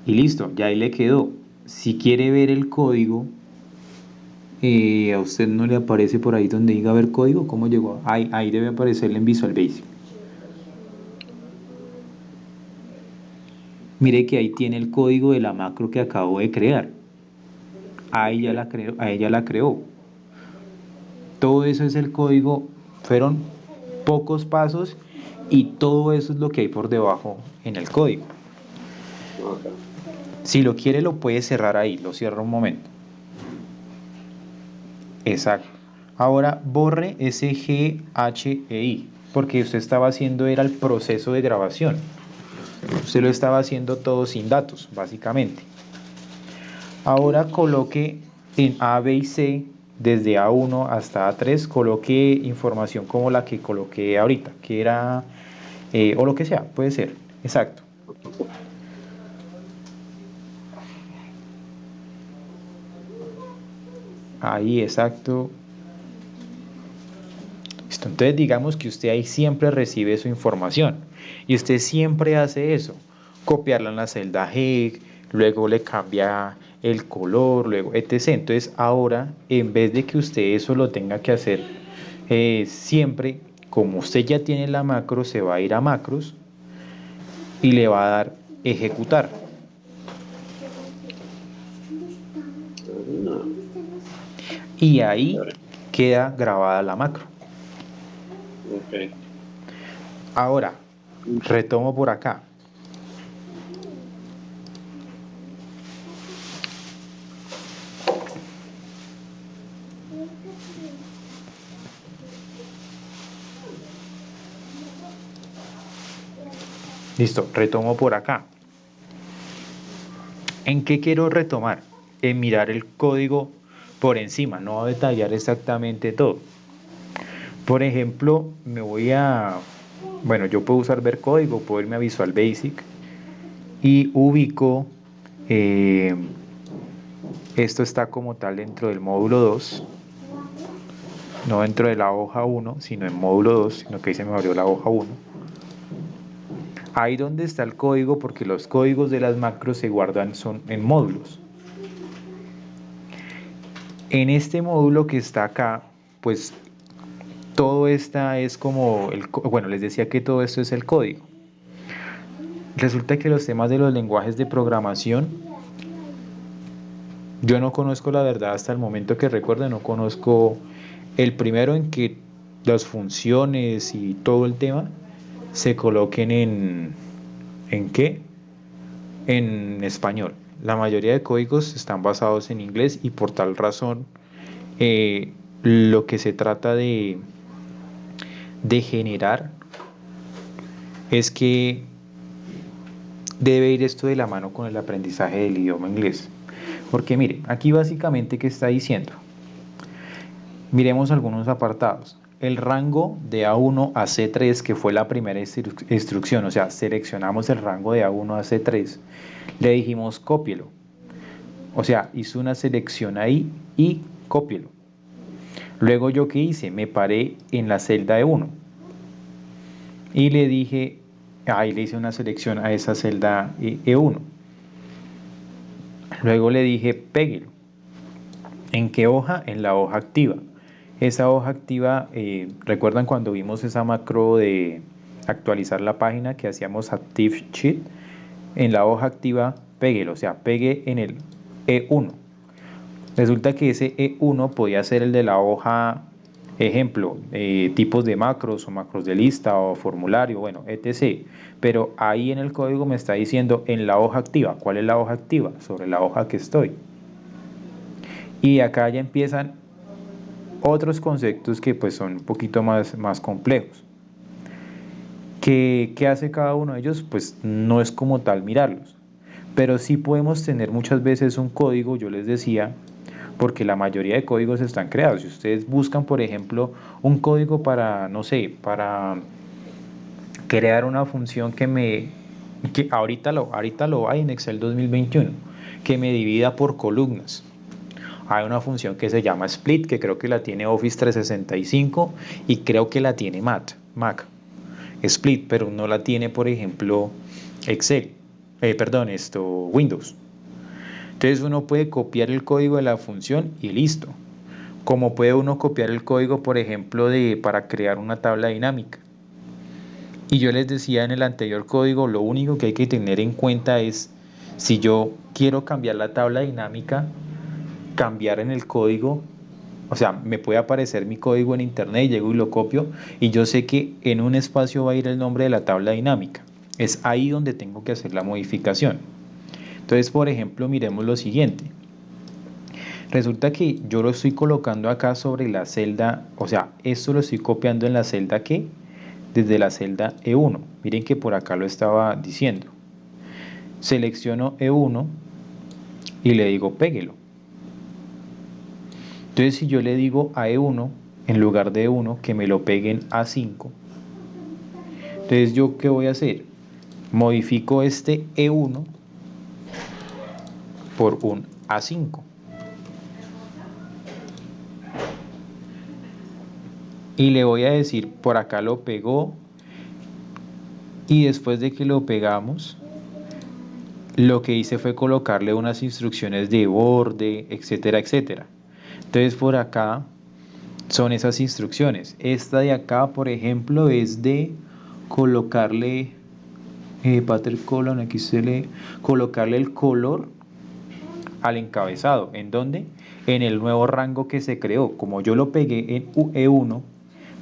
S1: Y listo, ya ahí le quedó. Si quiere ver el código, a usted no le aparece por ahí donde diga ver código. ¿Cómo llegó? Ahí debe aparecerle en Visual Basic. Mire que ahí tiene el código de la macro que acabo de crear. Ahí ya la creó, ahí ya la creó. Todo eso es el código. Fueron pocos pasos y todo eso es lo que hay por debajo en el código.
S2: Okay.
S1: Si lo quiere lo puede cerrar ahí, lo cierra un momento. Exacto. Ahora borre ese GHEI, porque usted estaba haciendo era el proceso de grabación. Usted lo estaba haciendo todo sin datos, básicamente. Ahora coloque en A, B y C, desde A1 hasta A3, coloque información como la que coloqué ahorita, que era, o lo que sea, puede ser, exacto. Ahí, exacto. Listo. Entonces digamos que usted ahí siempre recibe su información y usted siempre hace eso, copiarla en la celda G, luego le cambia el color, luego etc. Entonces ahora en vez de que usted eso lo tenga que hacer siempre, como usted ya tiene la macro, se va a ir a macros y le va a dar ejecutar.
S2: No.
S1: Y ahí queda grabada la macro.
S2: Okay.
S1: Ahora, retomo por acá. Listo, retomo por acá. ¿En qué quiero retomar? En mirar el código por encima, no detallar exactamente todo. Por ejemplo, bueno, yo puedo usar ver código, puedo irme a Visual Basic y ubico, esto está como tal dentro del módulo 2, no dentro de la hoja 1, sino en módulo 2, sino que ahí se me abrió la hoja 1. Ahí donde está el código, porque los códigos de las macros se guardan son en módulos. En este módulo que está acá, pues todo esta es como, bueno, les decía que todo esto es el código. Resulta que los temas de los lenguajes de programación, yo no conozco la verdad hasta el momento que recuerdo, no conozco el primero en que las funciones y todo el tema se coloquen ¿en qué? En español. La mayoría de códigos están basados en inglés y por tal razón lo que se trata de generar es que debe ir esto de la mano con el aprendizaje del idioma inglés. Porque mire, aquí básicamente ¿qué está diciendo? Miremos algunos apartados. El rango de A1 a C3, que fue la primera instrucción, o sea, seleccionamos el rango de A1 a C3, le dijimos cópielo. O sea, hizo una selección ahí y cópielo. Luego yo ¿qué hice? Me paré en la celda de 1 y le dije, ahí le hice una selección a esa celda E1. Luego le dije, péguelo. ¿En qué hoja? En la hoja activa. Esa hoja activa, ¿recuerdan cuando vimos esa macro de actualizar la página que hacíamos Active Sheet? En la hoja activa, péguelo, o sea, pegue en el E1. Resulta que ese E1 podía ser el de la hoja, ejemplo, tipos de macros o macros de lista o formulario, bueno, etc. Pero ahí en el código me está diciendo en la hoja activa. ¿Cuál es la hoja activa? Sobre la hoja que estoy. Y acá ya empiezan otros conceptos que pues son un poquito más complejos. ¿Qué hace cada uno de ellos? Pues no es como tal mirarlos. Pero sí podemos tener muchas veces un código, yo les decía, porque la mayoría de códigos están creados. Si ustedes buscan, por ejemplo, un código para, no sé, para crear una función que ahorita lo hay en Excel 2021, que me divida por columnas. Hay una función que se llama Split, que creo que la tiene Office 365 y creo que la tiene Mac. Split, pero no la tiene, por ejemplo, Excel. Windows. Entonces uno puede copiar el código de la función y listo. Como puede uno copiar el código, por ejemplo, para crear una tabla dinámica. Y yo les decía en el anterior código, lo único que hay que tener en cuenta es, si yo quiero cambiar la tabla dinámica, cambiar en el código, o sea, me puede aparecer mi código en internet, llego y lo copio, y yo sé que en un espacio va a ir el nombre de la tabla dinámica. Es ahí donde tengo que hacer la modificación. Entonces, por ejemplo, miremos lo siguiente. Resulta que yo lo estoy colocando acá sobre la celda, o sea, esto lo estoy copiando en la celda que, desde la celda E1. Miren que por acá lo estaba diciendo. Selecciono E1 y le digo péguelo. Entonces, si yo le digo a E1, en lugar de E1, que me lo peguen A5, entonces yo, ¿qué voy a hacer? Modifico este E1 por un A5. Y le voy a decir, por acá lo pegó, y después de que lo pegamos, lo que hice fue colocarle unas instrucciones de borde, etcétera, etcétera. Entonces por acá son esas instrucciones. Esta de acá, por ejemplo, es de colocarle pattern colon, aquí se le colocarle el color al encabezado. ¿En dónde? En el nuevo rango que se creó. Como yo lo pegué en E1,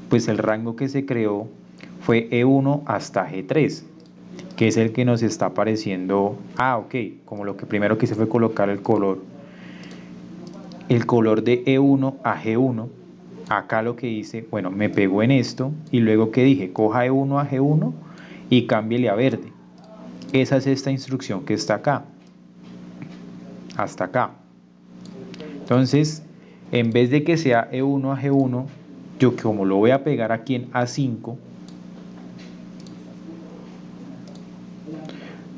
S1: pues el rango que se creó fue E1 hasta G3, que es el que nos está apareciendo. Ok, como lo que primero que hice fue colocar el color de E1 a G1. Acá lo que hice, bueno, me pegó en esto y luego que dije, coja E1 a G1 y cámbiele a verde. Esa es esta instrucción que está acá, hasta acá. Entonces, en vez de que sea E1 a G1, yo como lo voy a pegar aquí en A5,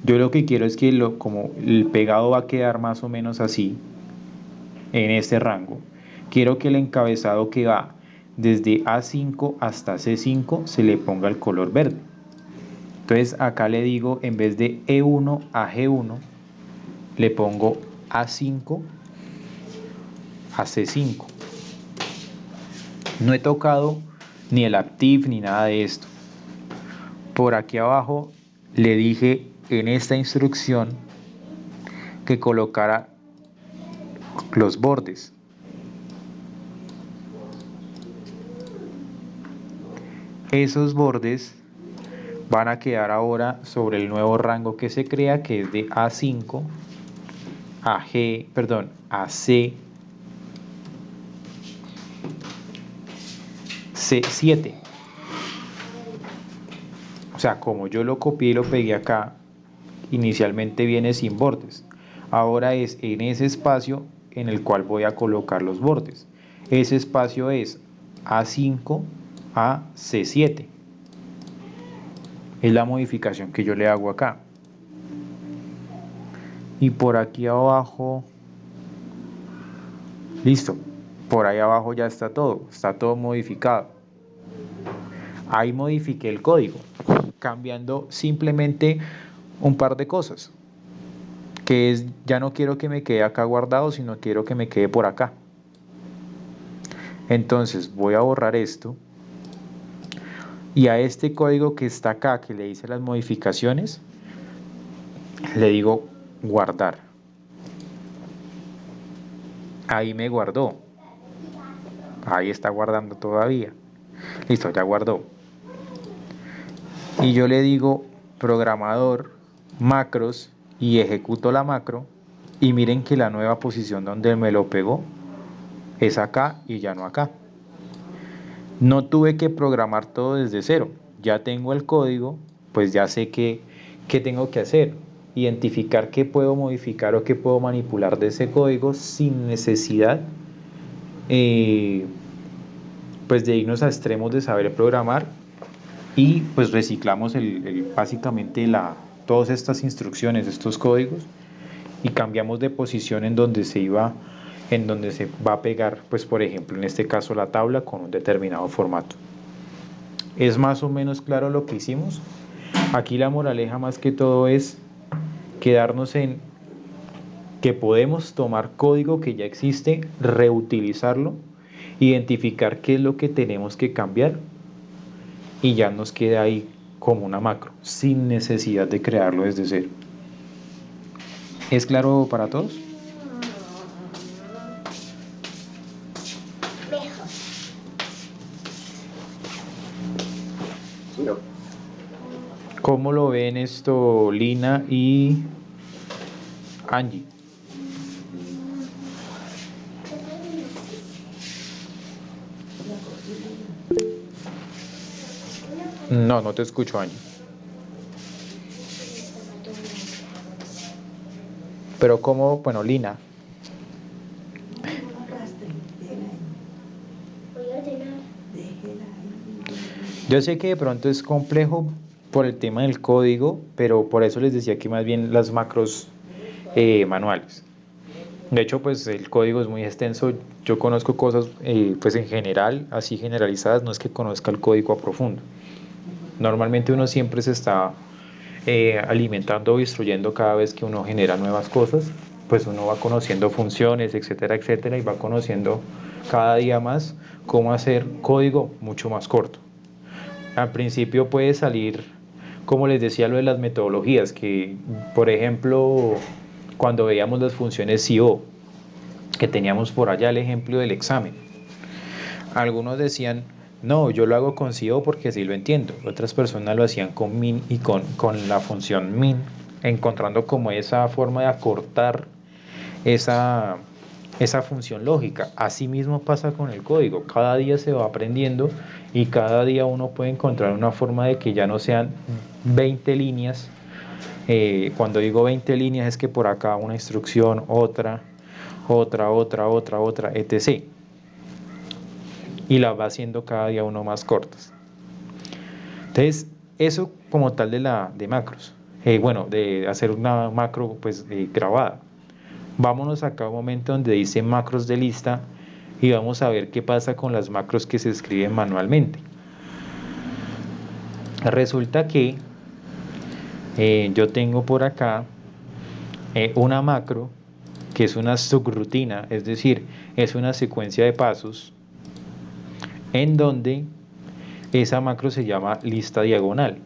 S1: yo lo que quiero es que como el pegado va a quedar más o menos así, en este rango, quiero que el encabezado que va desde A5 hasta C5 se le ponga el color verde. Entonces acá le digo, en vez de E1 a G1, le pongo A5 a C5. No he tocado ni el Active ni nada de esto. Por aquí abajo le dije en esta instrucción que colocara los bordes. Esos bordes van a quedar ahora sobre el nuevo rango que se crea, que es de A5 a C7. O sea, como yo lo copié y lo pegué acá, inicialmente viene sin bordes. Ahora es en ese espacio en el cual voy a colocar los bordes. Ese espacio es A5 a C7. Es la modificación que yo le hago acá. Y por aquí abajo, listo. Por ahí abajo ya está todo modificado. Ahí modifiqué el código, cambiando simplemente un par de cosas. Que es, ya no quiero que me quede acá guardado, sino quiero que me quede por acá. Entonces voy a borrar esto. Y a este código que está acá, que le hice las modificaciones, le digo guardar. Ahí me guardó. Ahí está guardando todavía. Listo, ya guardó. Y yo le digo programador, macros y ejecuto la macro. Y miren que la nueva posición donde me lo pegó es acá y ya no acá. No tuve que programar todo desde cero. Ya tengo el código, pues ya sé qué tengo que hacer. Identificar qué puedo modificar o qué puedo manipular de ese código sin necesidad eh, pues de irnos a extremos de saber programar y pues reciclamos básicamente todas estas instrucciones, estos códigos y cambiamos de posición en donde se va a pegar, pues por ejemplo en este caso la tabla con un determinado formato. ¿Es más o menos claro lo que hicimos? Aquí la moraleja más que todo es quedarnos en que podemos tomar código que ya existe, reutilizarlo, identificar qué es lo que tenemos que cambiar y ya nos queda ahí como una macro, sin necesidad de crearlo desde cero. ¿Es claro para todos?
S2: Sí, no.
S1: ¿Cómo lo ven esto Lina y Angie? No, no te escucho, Angie. Pero cómo, bueno, Lina. Yo sé que de pronto es complejo por el tema del código, pero por eso les decía que más bien las macros manuales. De hecho, pues el código es muy extenso. Yo conozco cosas, pues en general, así generalizadas, no es que conozca el código a profundo. Normalmente uno siempre se está alimentando o instruyendo cada vez que uno genera nuevas cosas, pues uno va conociendo funciones, etcétera, etcétera, y va conociendo cada día más cómo hacer código mucho más corto. Al principio puede salir, como les decía, lo de las metodologías, que por ejemplo, cuando veíamos las funciones SIO, que teníamos por allá el ejemplo del examen, algunos decían, no, yo lo hago con SIO porque sí lo entiendo. Otras personas lo hacían con min y con la función min, encontrando como esa forma de acortar esa, esa función lógica. Así mismo pasa con el código. Cada día se va aprendiendo y cada día uno puede encontrar una forma de que ya no sean 20 líneas. Cuando digo 20 líneas es que por acá una instrucción, otra, etc. Y las va haciendo cada día uno más cortas. Entonces, eso como tal de macros. Bueno, de hacer una macro pues grabada. Vámonos acá a un momento donde dice macros de lista y vamos a ver qué pasa con las macros que se escriben manualmente. Resulta que yo tengo por acá una macro que es una subrutina, es decir, es una secuencia de pasos en donde esa macro se llama lista diagonal.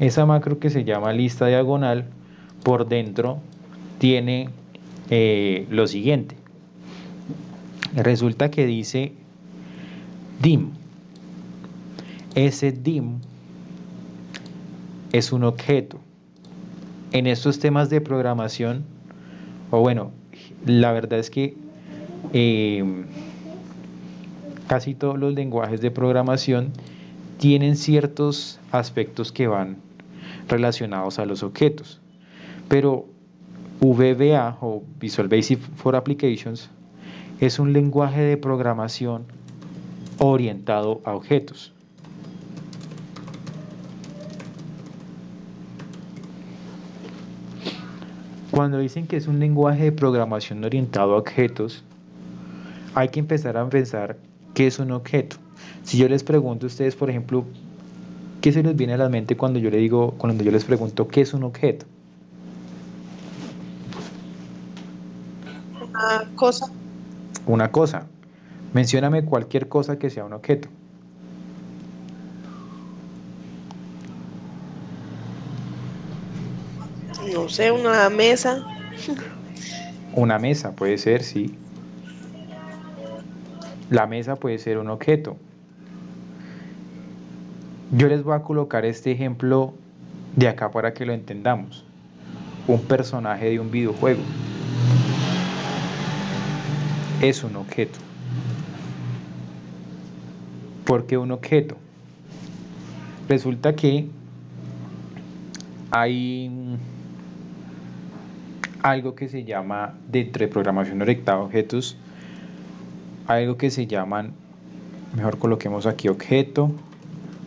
S1: Esa macro que se llama lista diagonal por dentro tiene lo siguiente. Resulta que dice dim. Ese dim es un objeto. En estos temas de programación, o bueno, la verdad es que casi todos los lenguajes de programación tienen ciertos aspectos que van relacionados a los objetos. Pero VBA o Visual Basic for Applications es un lenguaje de programación orientado a objetos. Cuando dicen que es un lenguaje de programación orientado a objetos, hay que empezar a pensar qué es un objeto. Si yo les pregunto a ustedes, por ejemplo, ¿qué se les viene a la mente cuando yo les pregunto qué es un objeto?
S3: Una cosa,
S1: Una cosa. Mencióname cualquier cosa que sea un objeto.
S3: no sé, una mesa.
S1: Una mesa puede ser, sí. La mesa puede ser un objeto. Yo les voy a colocar este ejemplo de acá para que lo entendamos. Un personaje de un videojuego es un objeto. ¿Por qué un objeto? Resulta que hay algo que se llama, dentro de programación orientada a objetos, algo que se llaman, mejor coloquemos aquí objeto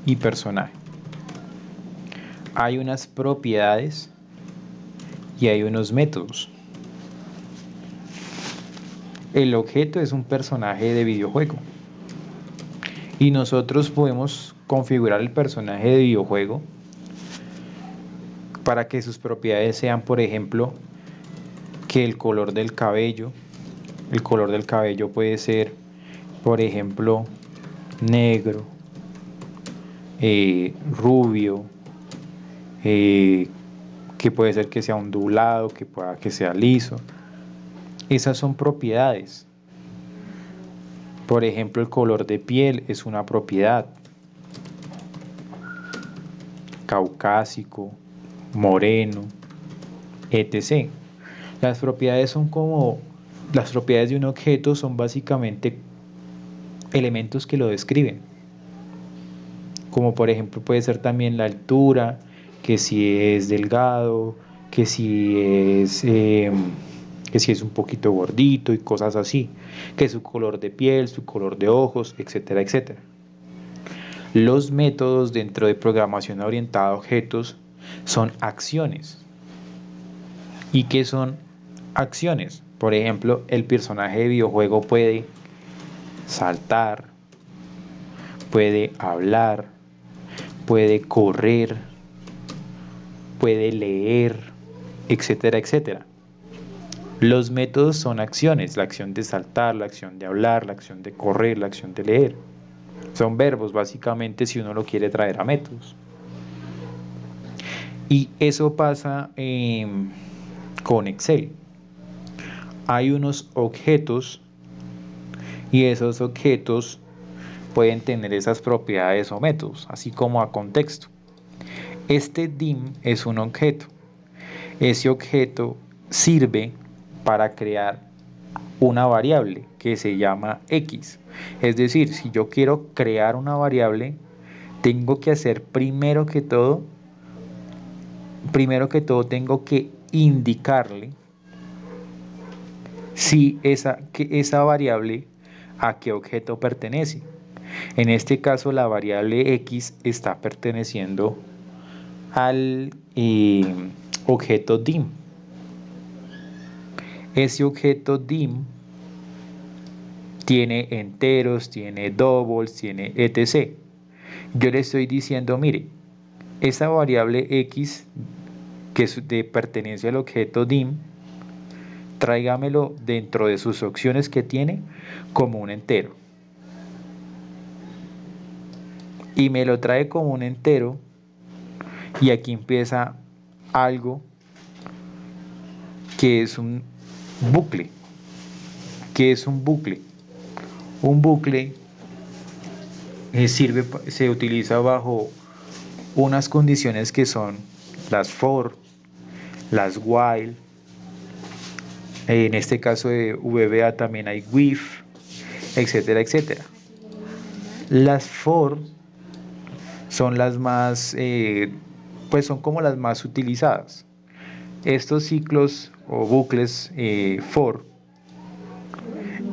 S1: y personaje. Hay unas propiedades y hay unos métodos. El objeto es un personaje de videojuego y nosotros podemos configurar el personaje de videojuego para que sus propiedades sean, por ejemplo, que el color del cabello puede ser, por ejemplo, negro, rubio, que puede ser que sea ondulado, que pueda que sea liso. Esas son propiedades. Por ejemplo, el color de piel es una propiedad. Caucásico, moreno, etc. Las propiedades son como, las propiedades de un objeto son básicamente elementos que lo describen. Como por ejemplo puede ser también la altura, que si es delgado, que si es un poquito gordito y cosas así, que su color de piel, su color de ojos, etcétera, etcétera. Los métodos dentro de programación orientada a objetos son acciones. ¿Y qué son acciones? Por ejemplo, el personaje de videojuego puede saltar, puede hablar, puede correr, puede leer, etcétera, etcétera. Los métodos son acciones, la acción de saltar, la acción de hablar, la acción de correr, la acción de leer. Son verbos básicamente si uno lo quiere traer a métodos. Y eso pasa con Excel. Hay unos objetos y esos objetos pueden tener esas propiedades o métodos, así como a contexto. Este dim es un objeto. Ese objeto sirve para crear una variable que se llama x. Es decir, si yo quiero crear una variable, tengo que hacer primero que todo tengo que indicarle si esa variable a qué objeto pertenece. En este caso la variable x está perteneciendo al objeto dim. Ese objeto dim tiene enteros, tiene doubles, tiene etc. Yo le estoy diciendo, mire, esa variable x que pertenece al objeto dim, tráigamelo dentro de sus opciones que tiene como un entero. Y me lo trae como un entero y aquí empieza algo que es un bucle. ¿Qué es un bucle? Un bucle se utiliza bajo unas condiciones que son las for, las while, en este caso de VBA también hay with, etcétera, etcétera. Las for son las más, pues son como las más utilizadas. Estos ciclos o bucles for,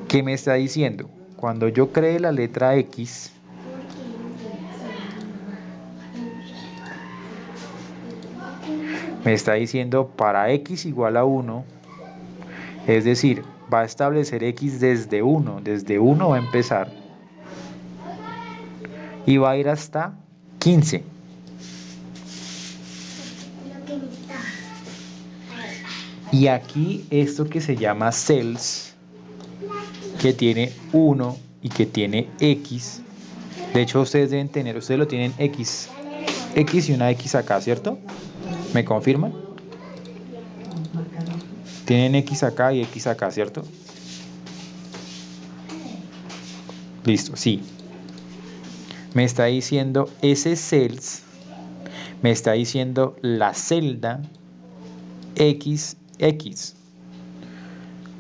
S1: ¿qué me está diciendo? Cuando yo cree la letra X, me está diciendo para X igual a 1, es decir, va a establecer X desde 1, desde 1 va a empezar y va a ir hasta 15. Y aquí esto que se llama cells, que tiene 1 y que tiene X, de hecho ustedes deben tener, ustedes lo tienen X y una X acá, ¿cierto? ¿Me confirman? Tienen X acá y X acá, ¿cierto? Listo, sí. Me está diciendo ese cells, me está diciendo la celda XX.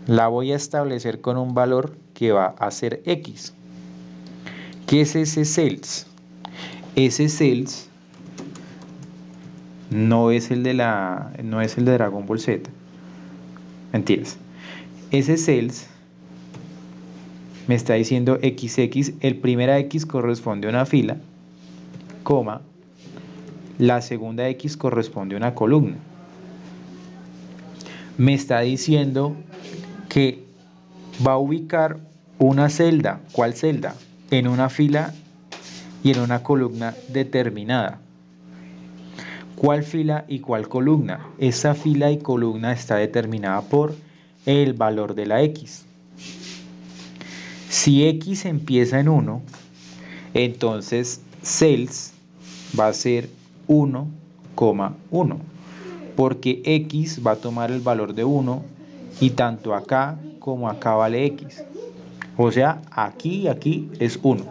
S1: La voy a establecer con un valor que va a ser X. ¿Qué es ese cells? Ese cells no es el de Dragon Ball Z. Mentiras. Ese cells me está diciendo XX, el primera X corresponde a una fila, coma, la segunda X corresponde a una columna. Me está diciendo que va a ubicar una celda. ¿Cuál celda? En una fila y en una columna determinada. ¿Cuál fila y cuál columna? Esa fila y columna está determinada por el valor de la X. Si X empieza en 1, entonces cells va a ser 1,1, porque X va a tomar el valor de 1 y tanto acá como acá vale X. O sea, aquí y aquí es 1.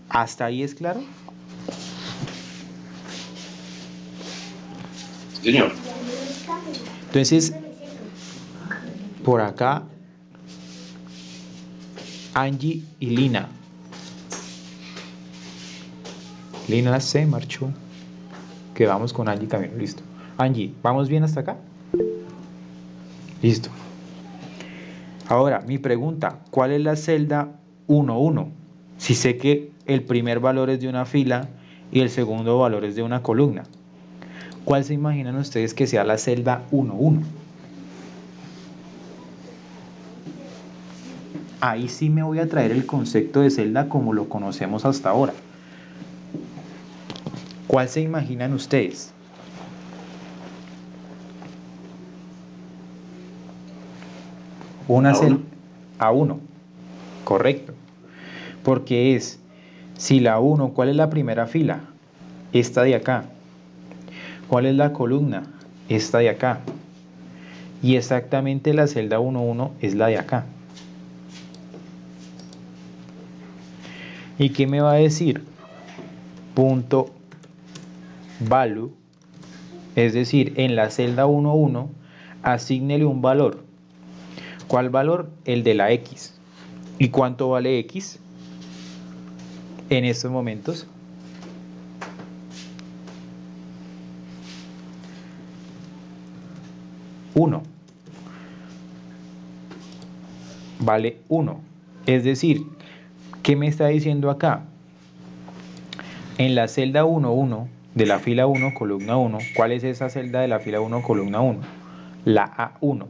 S1: ¿Hasta ahí es claro?
S2: Sí, señor.
S1: Entonces, por acá, Angie y Lina. Lina se marchó. Quedamos con Angie también, listo. Angie, ¿vamos bien hasta acá? Listo. Ahora, mi pregunta, ¿cuál es la celda 1,1? Si sé que el primer valor es de una fila y el segundo valor es de una columna. ¿Cuál se imaginan ustedes que sea la celda 1,1? Ahí sí me voy a traer el concepto de celda como lo conocemos hasta ahora. ¿Cuál se imaginan ustedes? Una celda A1, correcto. Porque es, si la 1, ¿cuál es la primera fila? Esta de acá. ¿Cuál es la columna? Esta de acá. Y exactamente la celda 1,1 es la de acá. ¿Y qué me va a decir? Punto value, es decir, en la celda 1,1 asígnele un valor. ¿Cuál valor? El de la X. ¿Y cuánto vale X en estos momentos? Uno. Vale 1. Es decir, ¿qué me está diciendo acá? En la celda 1,1 de la fila 1, columna 1, ¿cuál es esa celda de la fila 1, columna 1? La A1.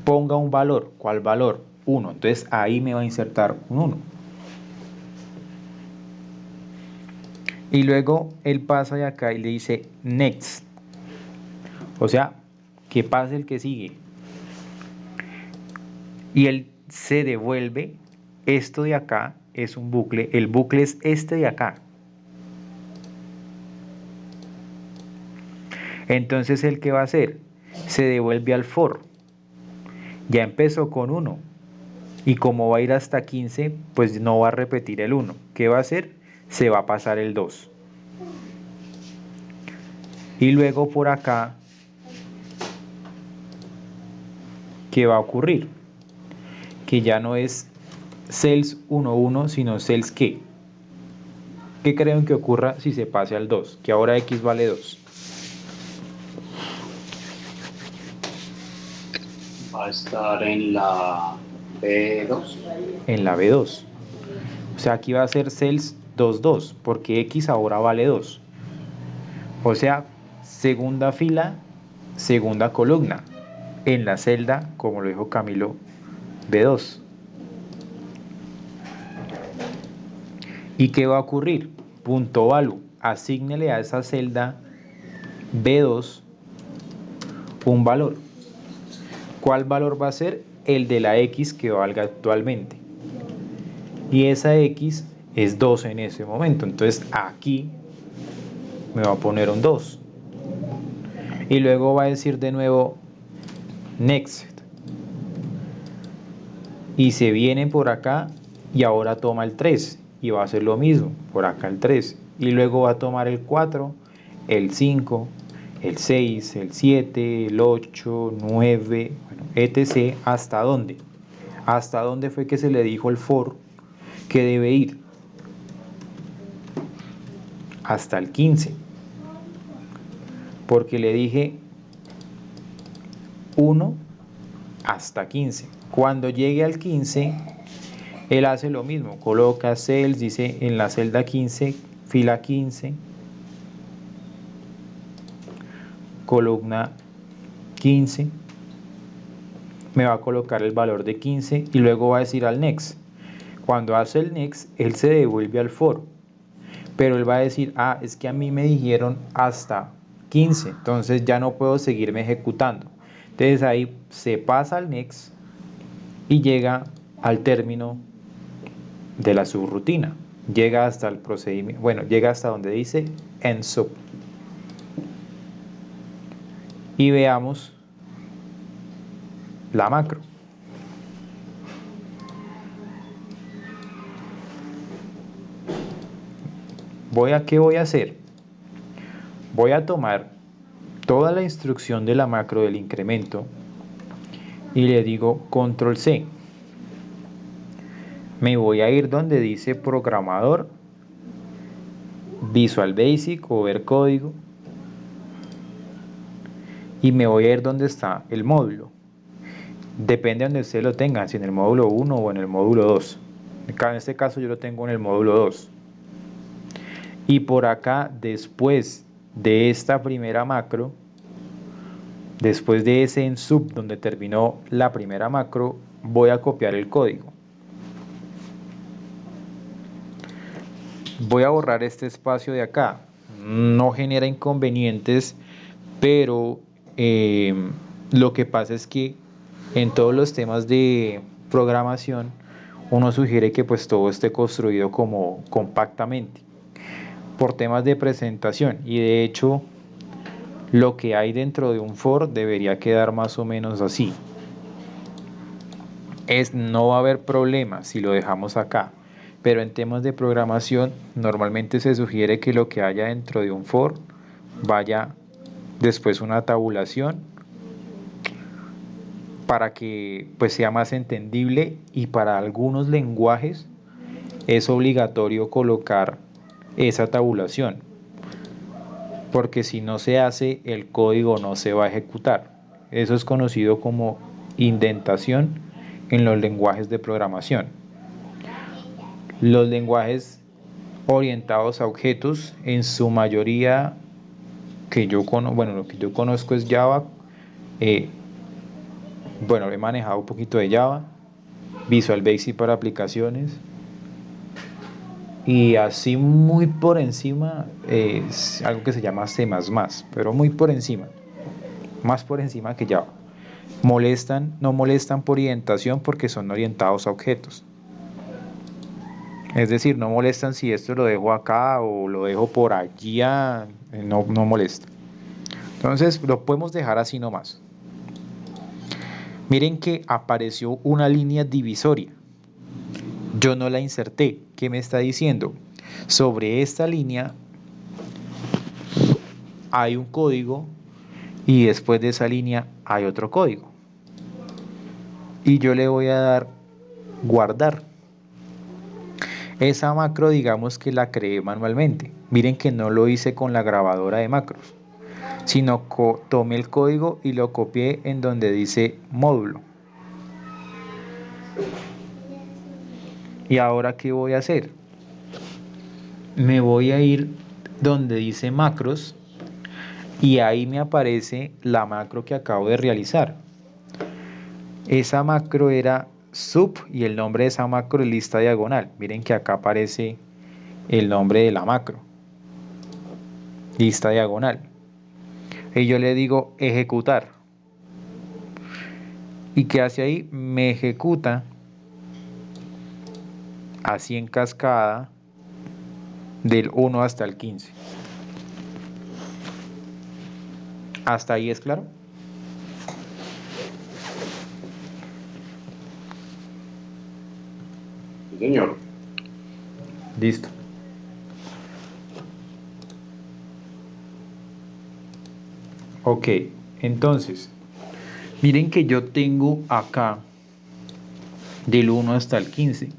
S1: Ponga un valor. ¿Cuál valor? 1. Entonces ahí me va a insertar un 1. Y luego él pasa de acá y le dice next. O sea, que pase el que sigue. Y él se devuelve. Esto de acá es un bucle. El bucle es este de acá. Entonces, ¿el qué va a hacer? Se devuelve al for. Ya empezó con 1. Y como va a ir hasta 15, pues no va a repetir el 1. ¿Qué va a hacer? Se va a pasar el 2. Y luego por acá, ¿qué va a ocurrir? Que ya no es cells 1,1, sino cells ¿qué? ¿Qué creen que ocurra si se pase al 2? Que ahora X vale 2.
S2: Va a estar en la B2.
S1: En la B2. O sea, aquí va a ser cells 2,2, porque X ahora vale 2. O sea, segunda fila, segunda columna. En la celda, como lo dijo Camilo, B2. ¿Y qué va a ocurrir? Punto value. Asígnele a esa celda B2 un valor. ¿Cuál valor va a ser? El de la X que valga actualmente. Y esa X es 2 en ese momento. Entonces aquí me va a poner un 2. y luego va a decir de nuevo next y se viene por acá y ahora toma el 3 y va a hacer lo mismo, por acá el 3 y luego va a tomar el 4, el 5, el 6, el 7, el 8, 9, bueno, etc. ¿Hasta dónde? ¿Hasta dónde fue que se le dijo el for que debe ir? Hasta el 15, porque le dije 1 hasta 15. Cuando llegue al 15, él hace lo mismo, coloca cells, dice en la celda 15, fila 15, columna 15, me va a colocar el valor de 15 y luego va a decir al next. Cuando hace el next, él se devuelve al for, pero él va a decir, ah, es que a mí me dijeron hasta 15, entonces ya no puedo seguirme ejecutando. Entonces ahí se pasa al next y llega al término de la subrutina. Llega hasta el procedimiento, bueno, llega hasta donde dice end sub. Y veamos la macro. ¿Qué voy a hacer? Voy a tomar toda la instrucción de la macro del incremento y le digo control C. Me voy a ir donde dice programador, Visual Basic o ver código y me voy a ir donde está el módulo. Depende de donde ustedes lo tengan, si en el módulo 1 o en el módulo 2. En este caso yo lo tengo en el módulo 2. Y por acá, después de esta primera macro, después de ese en sub donde terminó la primera macro, voy a copiar el código. Voy a borrar este espacio de acá. No genera inconvenientes, pero lo que pasa es que en todos los temas de programación uno sugiere que pues todo esté construido como compactamente por temas de presentación, y de hecho lo que hay dentro de un for debería quedar más o menos así. No va a haber problema si lo dejamos acá, pero en temas de programación normalmente se sugiere que lo que haya dentro de un for vaya después una tabulación para que pues sea más entendible, y para algunos lenguajes es obligatorio colocar esa tabulación, porque si no se hace el código no se va a ejecutar. Eso es conocido como indentación en los lenguajes de programación. Los lenguajes orientados a objetos, en su mayoría lo que yo conozco es Java. He manejado un poquito de Java, Visual Basic para aplicaciones, y así muy por encima es algo que se llama C++, pero muy por encima, más por encima que Java. No molestan por orientación porque son orientados a objetos. Es decir, no molestan si esto lo dejo acá o lo dejo por allá, no molesta. Entonces lo podemos dejar así nomás. Miren que apareció una línea divisoria. Yo no la inserté. ¿Qué me está diciendo? Sobre esta línea hay un código y después de esa línea hay otro código. Y yo le voy a dar guardar. Esa macro, digamos que la creé manualmente. Miren que no lo hice con la grabadora de macros, sino tomé el código y lo copié en donde dice módulo. ¿Y ahora qué voy a hacer? Me voy a ir donde dice macros y ahí me aparece la macro que acabo de realizar. Esa macro era sub y el nombre de esa macro es lista diagonal. Miren que acá aparece el nombre de la macro, lista diagonal. Y yo le digo ejecutar. ¿Y qué hace ahí? Me ejecuta así en cascada del 1 hasta el 15. ¿Hasta ahí es claro?
S2: Sí, señor.
S1: Listo. Ok, entonces, miren que yo tengo acá del 1 hasta el 15.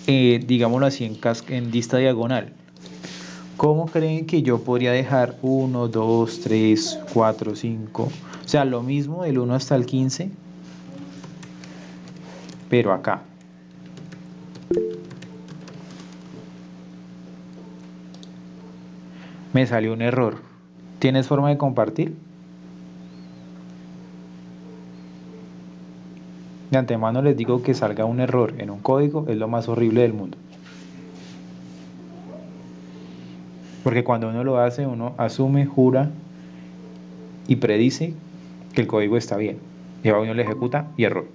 S1: Digámoslo así en lista diagonal. ¿Cómo creen que yo podría dejar 1, 2, 3, 4, 5? O sea, lo mismo del 1 hasta el 15, pero acá. Me salió un error. ¿Tienes forma de compartir? De antemano les digo que salga un error en un código es lo más horrible del mundo. Porque cuando uno lo hace, uno asume, jura y predice que el código está bien. Y ahora uno lo ejecuta y error.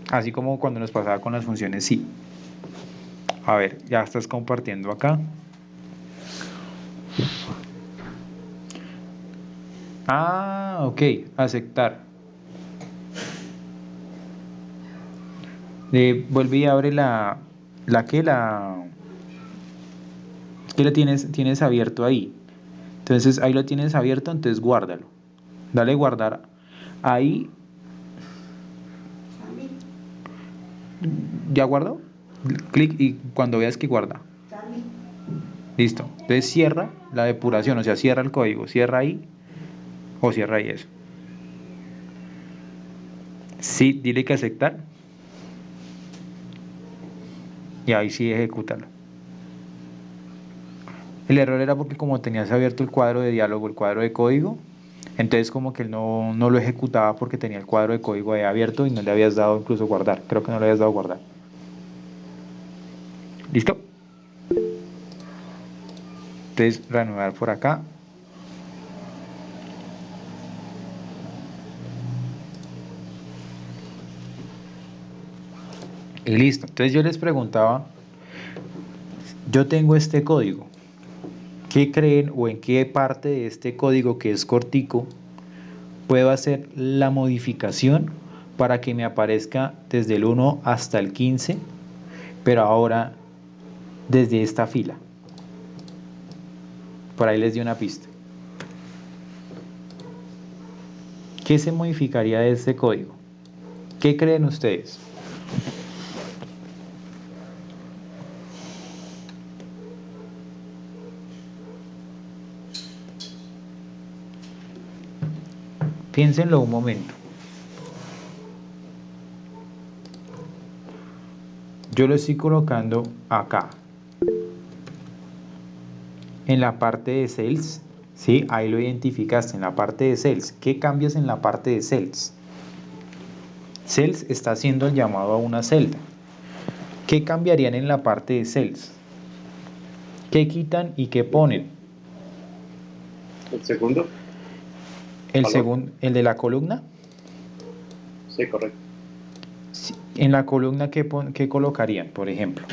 S1: Así como cuando nos pasaba con las funciones sí. A ver, ya estás compartiendo acá. Ah, ok, aceptar. Vuelve y abre la que la tienes abierto ahí. Entonces ahí lo tienes abierto, entonces guárdalo. Dale guardar ahí. ¿Ya guardó? Clic y cuando veas que guarda. Listo. Entonces cierra la depuración, o sea, cierra el código, cierra ahí o cierra ahí eso. Sí, dile que aceptar y ahí sí ejecútalo. El error era porque como tenías abierto el cuadro de diálogo, el cuadro de código, entonces como que él no lo ejecutaba porque tenía el cuadro de código ahí abierto y no le habías dado incluso guardar. Creo que no le habías dado guardar. ¿Listo? Entonces reanudar por acá. Y listo. Entonces yo les preguntaba, yo tengo este código. ¿Qué creen o en qué parte de este código que es cortico puedo hacer la modificación para que me aparezca desde el 1 hasta el 15, pero ahora desde esta fila? Por ahí les di una pista. ¿Qué se modificaría de este código? ¿Qué creen ustedes? Piénsenlo un momento. Yo lo estoy colocando acá, en la parte de Sales. ¿Sí? Ahí lo identificaste, en la parte de Sales. ¿Qué cambias en la parte de Sales? Sales está haciendo el llamado a una celda. ¿Qué cambiarían en la parte de Sales? ¿Qué quitan y qué ponen?
S2: El segundo
S1: El
S2: valor.
S1: segundo, el de la columna.
S2: Sí, correcto.
S1: Sí, en la columna, ¿qué colocarían, por ejemplo?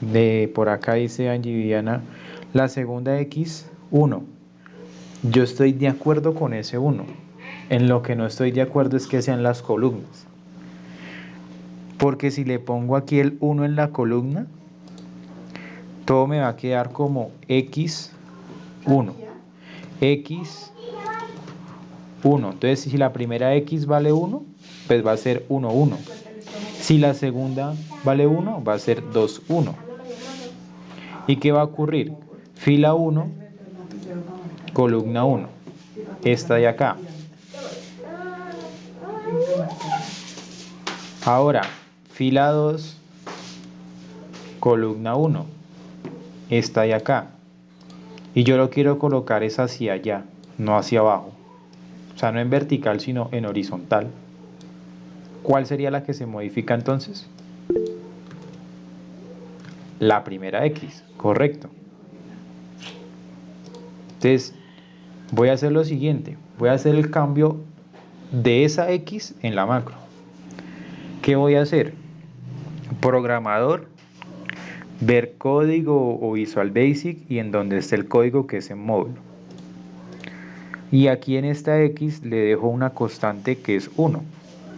S1: De por acá dice Angie Viviana, la segunda X, 1. Yo estoy de acuerdo con ese 1. En lo que no estoy de acuerdo es que sean las columnas. Porque si le pongo aquí el 1 en la columna, todo me va a quedar como X1. X1. Entonces, si la primera X vale 1, pues va a ser 1, 1. Si la segunda vale 1, va a ser 2, 1. ¿Y qué va a ocurrir? Fila 1, columna 1. Esta de acá. Ahora, fila 2, columna 1. Esta de acá. Y yo lo quiero colocar es hacia allá, no hacia abajo. O sea, no en vertical, sino en horizontal. ¿Cuál sería la que se modifica entonces? La primera X, correcto. Entonces, voy a hacer lo siguiente, voy a hacer el cambio de esa X en la macro. ¿Qué voy a hacer? Programador, ver código o Visual Basic y en donde esté el código que es en módulo. Y aquí en esta X le dejo una constante que es 1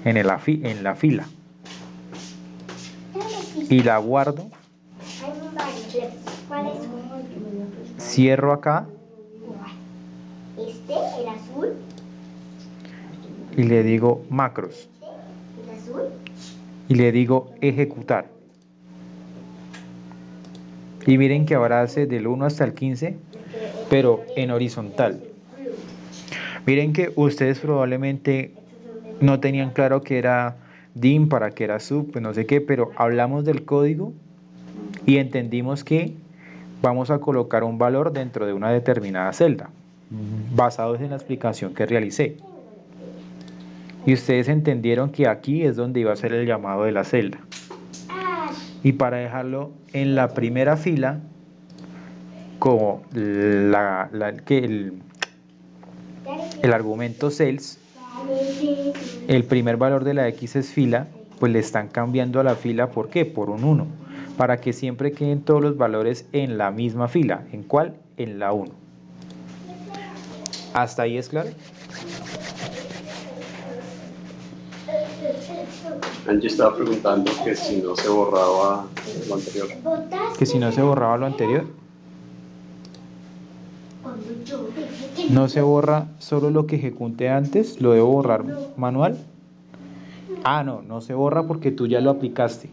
S1: en la fila. Y la guardo, cierro acá
S6: Este, el azul,
S1: y le digo macros.
S6: el azul.
S1: Y le digo ejecutar. Y miren que ahora hace del 1 hasta el 15, pero en horizontal. Miren que ustedes probablemente no tenían claro que era dim, para que era sub, pues no sé qué, pero hablamos del código y entendimos que vamos a colocar un valor dentro de una determinada celda, basados en la explicación que realicé. Y ustedes entendieron que aquí es donde iba a ser el llamado de la celda. Y para dejarlo en la primera fila, como el argumento cells, el primer valor de la X es fila, pues le están cambiando a la fila, ¿por qué? Por un 1, para que siempre queden todos los valores en la misma fila. ¿En cuál? En la 1. ¿Hasta ahí es claro?
S2: Angie estaba preguntando que si no se borraba lo anterior.
S1: Que si no se borraba lo anterior. No se borra solo lo que ejecute antes, lo debo borrar manual. Ah, no, no se borra porque tú ya lo aplicaste.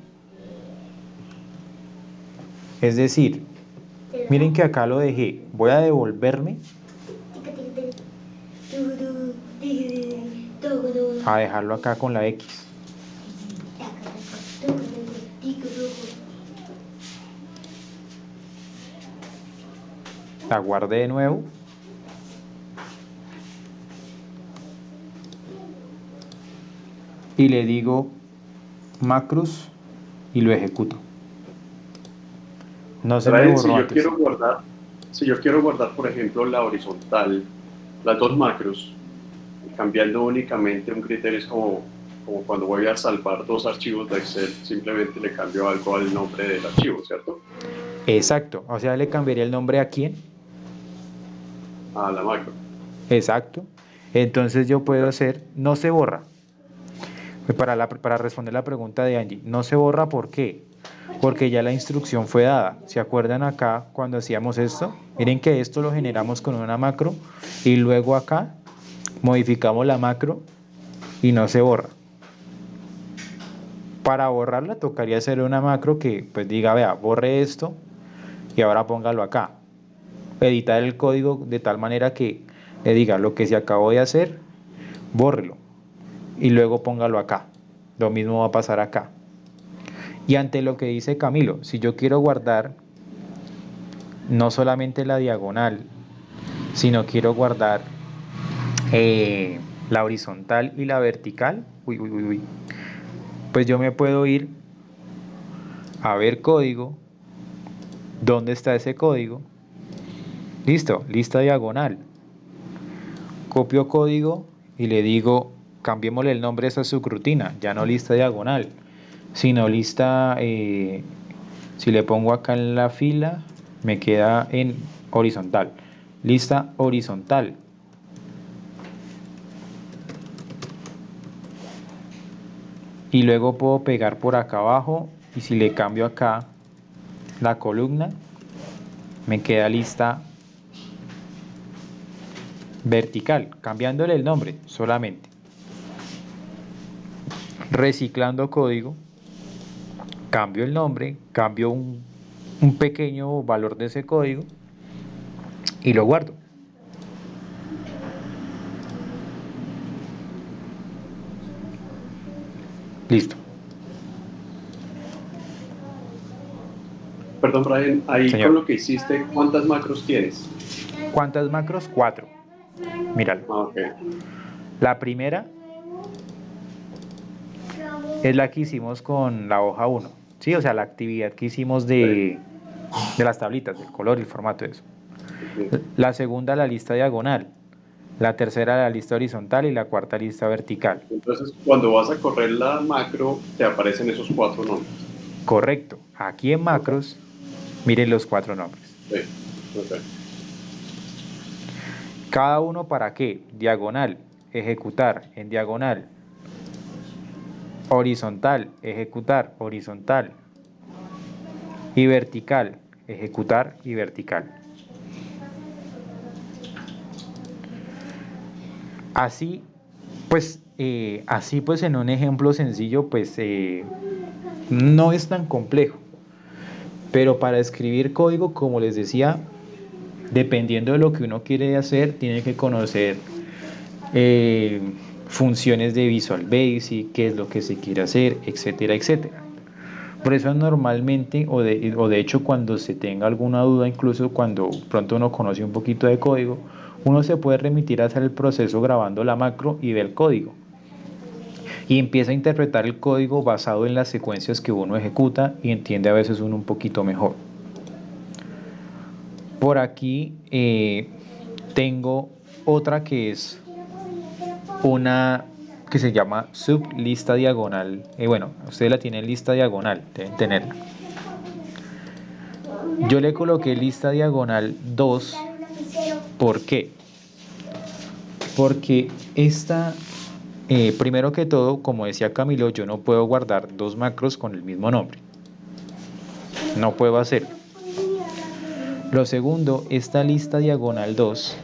S1: Es decir, miren que acá lo dejé. Voy a devolverme a dejarlo acá con la X. La guardé de nuevo. Y le digo macros y lo ejecuto. No se me
S2: Brian,
S1: borró antes.
S2: si yo quiero guardar, por ejemplo, la horizontal, las dos macros, cambiando únicamente un criterio, es como cuando voy a salvar dos archivos de Excel, simplemente le cambio algo al nombre del archivo, ¿cierto?
S1: Exacto. O sea, le cambiaría el nombre a quién.
S2: A la macro.
S1: Exacto. Entonces yo puedo
S2: Ok.
S1: hacer, no se borra. Para responder la pregunta de Angie, no se borra, ¿por qué? Porque ya la instrucción fue dada. ¿Se acuerdan acá cuando hacíamos esto? Miren que esto lo generamos con una macro y luego acá modificamos la macro y no se borra. Para borrarla tocaría hacer una macro que pues diga, vea, borre esto y ahora póngalo acá. Editar el código de tal manera que le diga lo que se acabó de hacer, bórrelo y luego póngalo acá. Lo mismo va a pasar acá. Y ante lo que dice Camilo, si yo quiero guardar no solamente la diagonal, sino quiero guardar la horizontal y la vertical, pues yo me puedo ir a ver código, ¿dónde está ese código? Listo, lista diagonal. Copio código y le digo, cambiémosle el nombre a esa subrutina, ya no lista diagonal, sino lista, si le pongo acá en la fila, me queda en horizontal. Lista horizontal. Y luego puedo pegar por acá abajo y si le cambio acá la columna, me queda lista vertical, cambiándole el nombre solamente. Reciclando código, cambio el nombre, cambio un pequeño valor de ese código y lo guardo. Listo.
S2: Perdón, Brian, ahí con
S1: Señor.
S2: lo que hiciste, ¿cuántas macros tienes?
S1: ¿Cuántas macros? 4. Míralo.
S2: Ah, ok.
S1: La primera es la que hicimos con la hoja 1. ¿Sí? O sea, la actividad que hicimos de las tablitas, del color, el formato, eso.
S2: Sí.
S1: La segunda, la lista diagonal. la tercera la lista horizontal y la cuarta lista vertical.
S2: Entonces, cuando vas a correr la macro, te aparecen esos 4 nombres.
S1: Correcto. Aquí en
S2: Ok.
S1: macros, miren los 4 nombres.
S2: Sí. Ok.
S1: Cada uno para qué, diagonal, ejecutar, en diagonal, horizontal, ejecutar, horizontal, y vertical, ejecutar y vertical. Así pues en un ejemplo sencillo, pues no es tan complejo. Pero para escribir código, como les decía, dependiendo de lo que uno quiere hacer, tiene que conocer eh, funciones de Visual Basic, qué es lo que se quiere hacer, etcétera, etcétera. Por eso normalmente, o de hecho cuando se tenga alguna duda, incluso cuando pronto uno conoce un poquito de código, uno se puede remitir a hacer el proceso grabando la macro y ve el código. Y empieza a interpretar el código basado en las secuencias que uno ejecuta y entiende a veces uno un poquito mejor. Por aquí tengo otra que es una que se llama sublista diagonal. Bueno, ustedes la tienen lista diagonal, deben tenerla. Yo le coloqué lista diagonal 2. ¿Por qué? Porque esta, primero que todo, como decía Camilo, yo no puedo guardar 2 macros con el mismo nombre. No puedo hacerlo. Lo segundo, esta lista diagonal 2,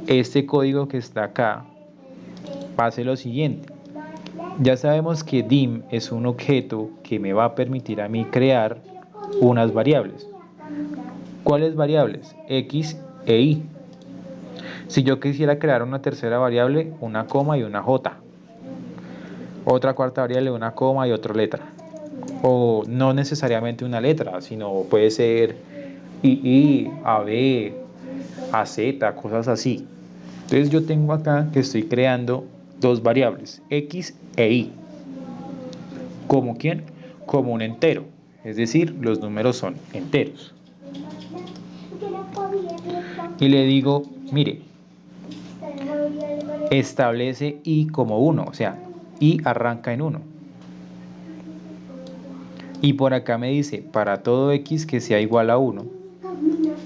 S1: este código que está acá, hace lo siguiente. Ya sabemos que dim es un objeto que me va a permitir a mí crear unas variables. ¿Cuáles variables? X e Y. Si yo quisiera crear una tercera variable, una coma y una J. Otra cuarta variable, una coma y otra letra. O no necesariamente una letra, sino puede ser II, AB, AZ, cosas así. Entonces yo tengo acá que estoy creando 2 variables, X e Y. ¿Como quién? Como un entero. Es decir, los números son enteros. Y le digo, mire, establece I como 1, o sea, I arranca en 1. Y por acá me dice, para todo X que sea igual a 1,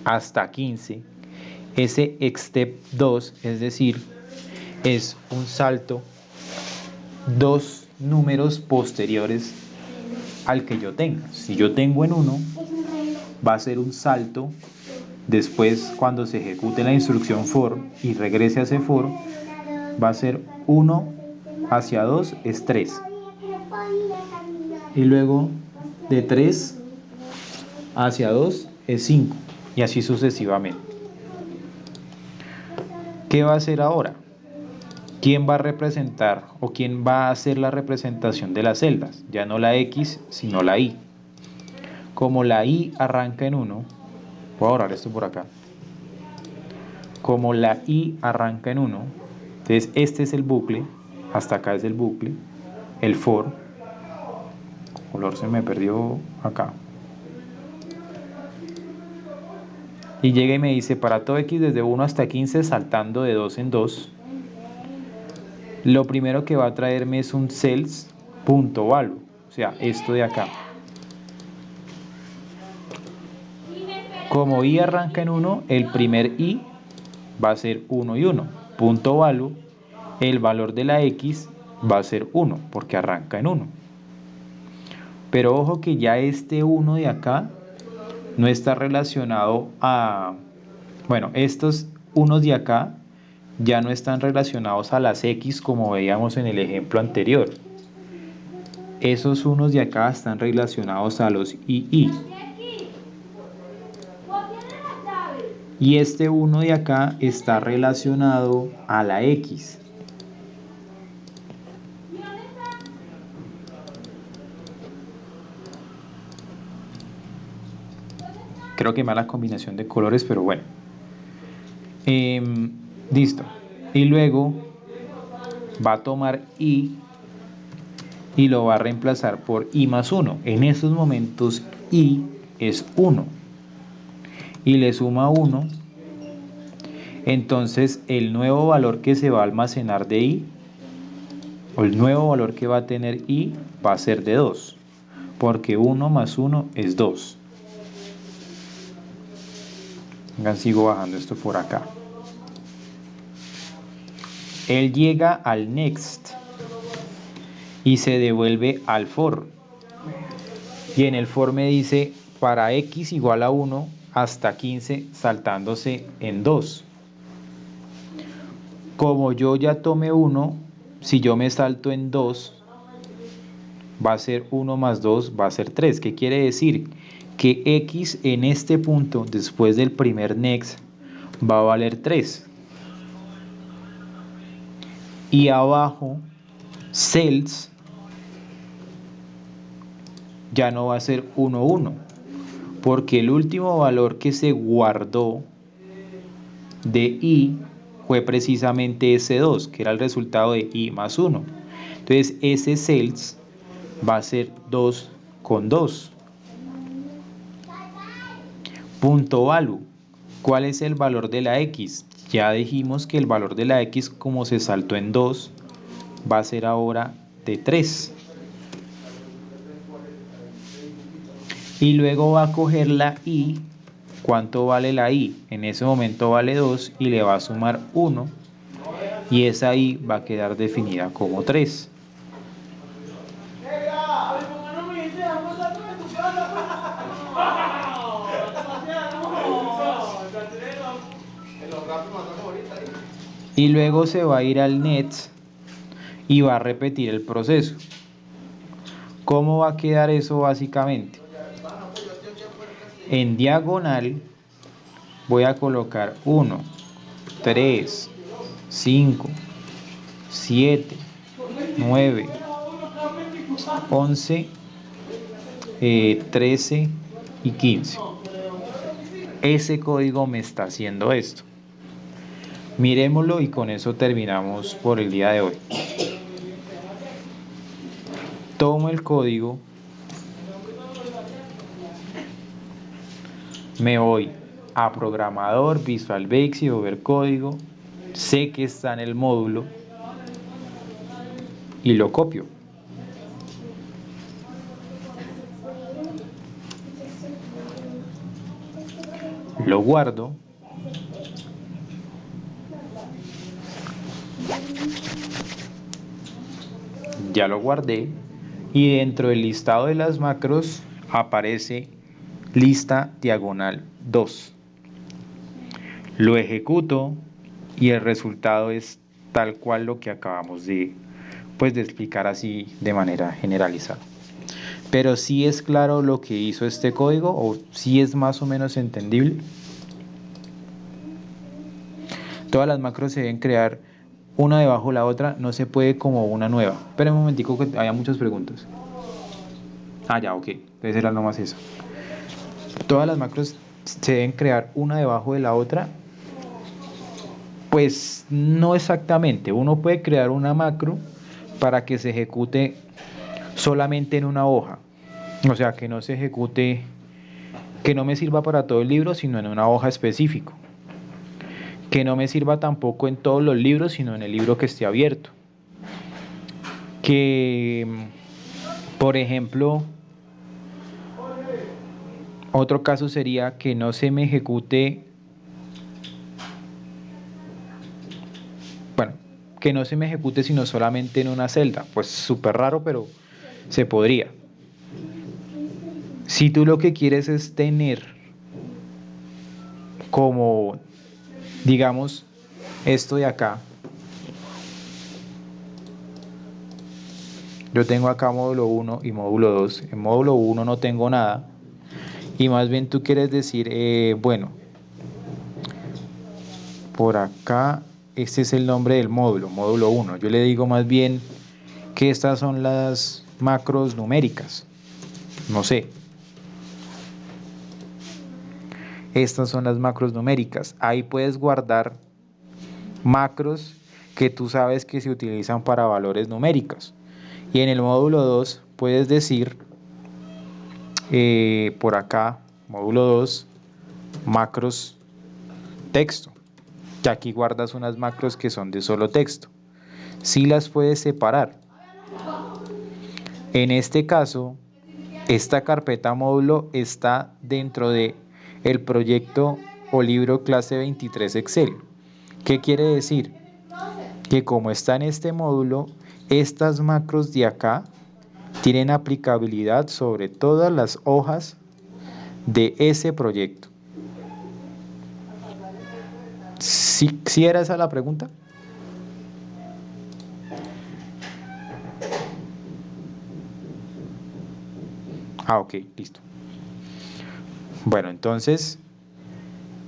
S1: hasta 15, ese step 2, es decir, es un salto 2 números posteriores al que yo tenga. Si yo tengo en 1, va a ser un salto. Después, cuando se ejecute la instrucción for y regrese a ese for, va a ser 1 hacia 2 es 3. Y luego de 3 hacia 2 es 5. Y así sucesivamente. ¿Qué va a hacer ahora? ¿Quién va a representar o quién va a hacer la representación de las celdas? Ya no la X, sino la Y. Como la Y arranca en 1, voy a borrar esto por acá. Como la I arranca en 1, entonces este es el bucle, hasta acá es el bucle, el for, el color se me perdió acá. Y llega y me dice, para todo X desde 1 hasta 15, saltando de 2 en 2, lo primero que va a traerme es un cells.value, o sea, esto de acá. Como I arranca en 1, el primer I va a ser 1 y 1. Punto value, el valor de la X va a ser 1, porque arranca en 1. Pero ojo que ya este 1 de acá no está relacionado a... Bueno, estos unos de acá ya no están relacionados a las X como veíamos en el ejemplo anterior. Esos unos de acá están relacionados a los II. Y este 1 de acá está relacionado a la X. Creo que mala combinación de colores, pero bueno. Listo. Y luego va a tomar I y lo va a reemplazar por I más 1. En estos momentos I es 1. Y le suma 1 Entonces el nuevo valor que se va a almacenar de i, o el nuevo valor que va a tener i, va a ser de 2, porque 1 más 1 es 2. Vengan, sigo bajando esto por acá. Él llega al next y se devuelve al for. Y en el for me dice para x igual a 1 hasta 15 saltándose en 2. Como yo ya tomé 1, si yo me salto en 2, va a ser 1 más 2, va a ser 3. ¿Qué quiere decir? Que x en este punto, después del primer next, va a valer 3. Y abajo, cells, ya no va a ser 1, 1, porque el último valor que se guardó de i fue precisamente ese 2, que era el resultado de i más 1. Entonces ese cells va a ser 2 con 2. Punto value. ¿Cuál es el valor de la x? Ya dijimos que el valor de la x, como se saltó en 2, va a ser ahora de 3. Y luego va a coger la i. ¿Cuánto vale la i? En ese momento vale 2 y le va a sumar 1. Y esa i va a quedar definida como 3. Y luego se va a ir al next y va a repetir el proceso. ¿Cómo va a quedar eso básicamente? En diagonal voy a colocar 1, 3, 5, 7, 9, 11, 13 y 15. Ese código me está haciendo esto. Miremoslo y con eso terminamos por el día de hoy. Tomo el código, me voy a programador, Visual Basic o ver código, sé que está en el módulo y lo copio. Lo guardo. Ya lo guardé y dentro del listado de las macros aparece lista diagonal 2. Lo ejecuto y el resultado es tal cual lo que acabamos de explicar así de manera generalizada. Pero sí es claro lo que hizo este código, o sí es más o menos entendible. Todas las macros se deben crear una debajo de la otra, no se puede como una nueva. Espera un momentico que haya muchas preguntas. Ya, ok, entonces era nomás eso. Todas las macros se deben crear una debajo de la otra. Pues no exactamente, uno puede crear una macro para que se ejecute solamente en una hoja, o sea, que no se ejecute, que no me sirva para todo el libro, sino en una hoja específica, que no me sirva tampoco en todos los libros, sino en el libro que esté abierto, que, por ejemplo, otro caso sería que no se me ejecute, que no se me ejecute sino solamente en una celda. Pues súper raro, pero se podría. Si tú lo que quieres es tener como, digamos, esto de acá. Yo tengo acá módulo 1 y módulo 2. En módulo 1 no tengo nada. Y más bien tú quieres decir, bueno, por acá, este es el nombre del módulo, módulo 1. Yo le digo más bien que estas son las macros numéricas. No sé. Estas son las macros numéricas. Ahí puedes guardar macros que tú sabes que se utilizan para valores numéricos. Y en el módulo 2 puedes decir, por acá, módulo 2, macros texto. que aquí guardas unas macros que son de solo texto. Sí las puedes separar. En este caso, esta carpeta módulo está dentro de el proyecto o libro clase 23 Excel. ¿Qué quiere decir? Que como está en este módulo, estas macros de acá tienen aplicabilidad sobre todas las hojas de ese proyecto. ¿Sí era esa la pregunta? Ah, ok, listo. Bueno, entonces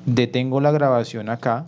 S1: detengo la grabación acá.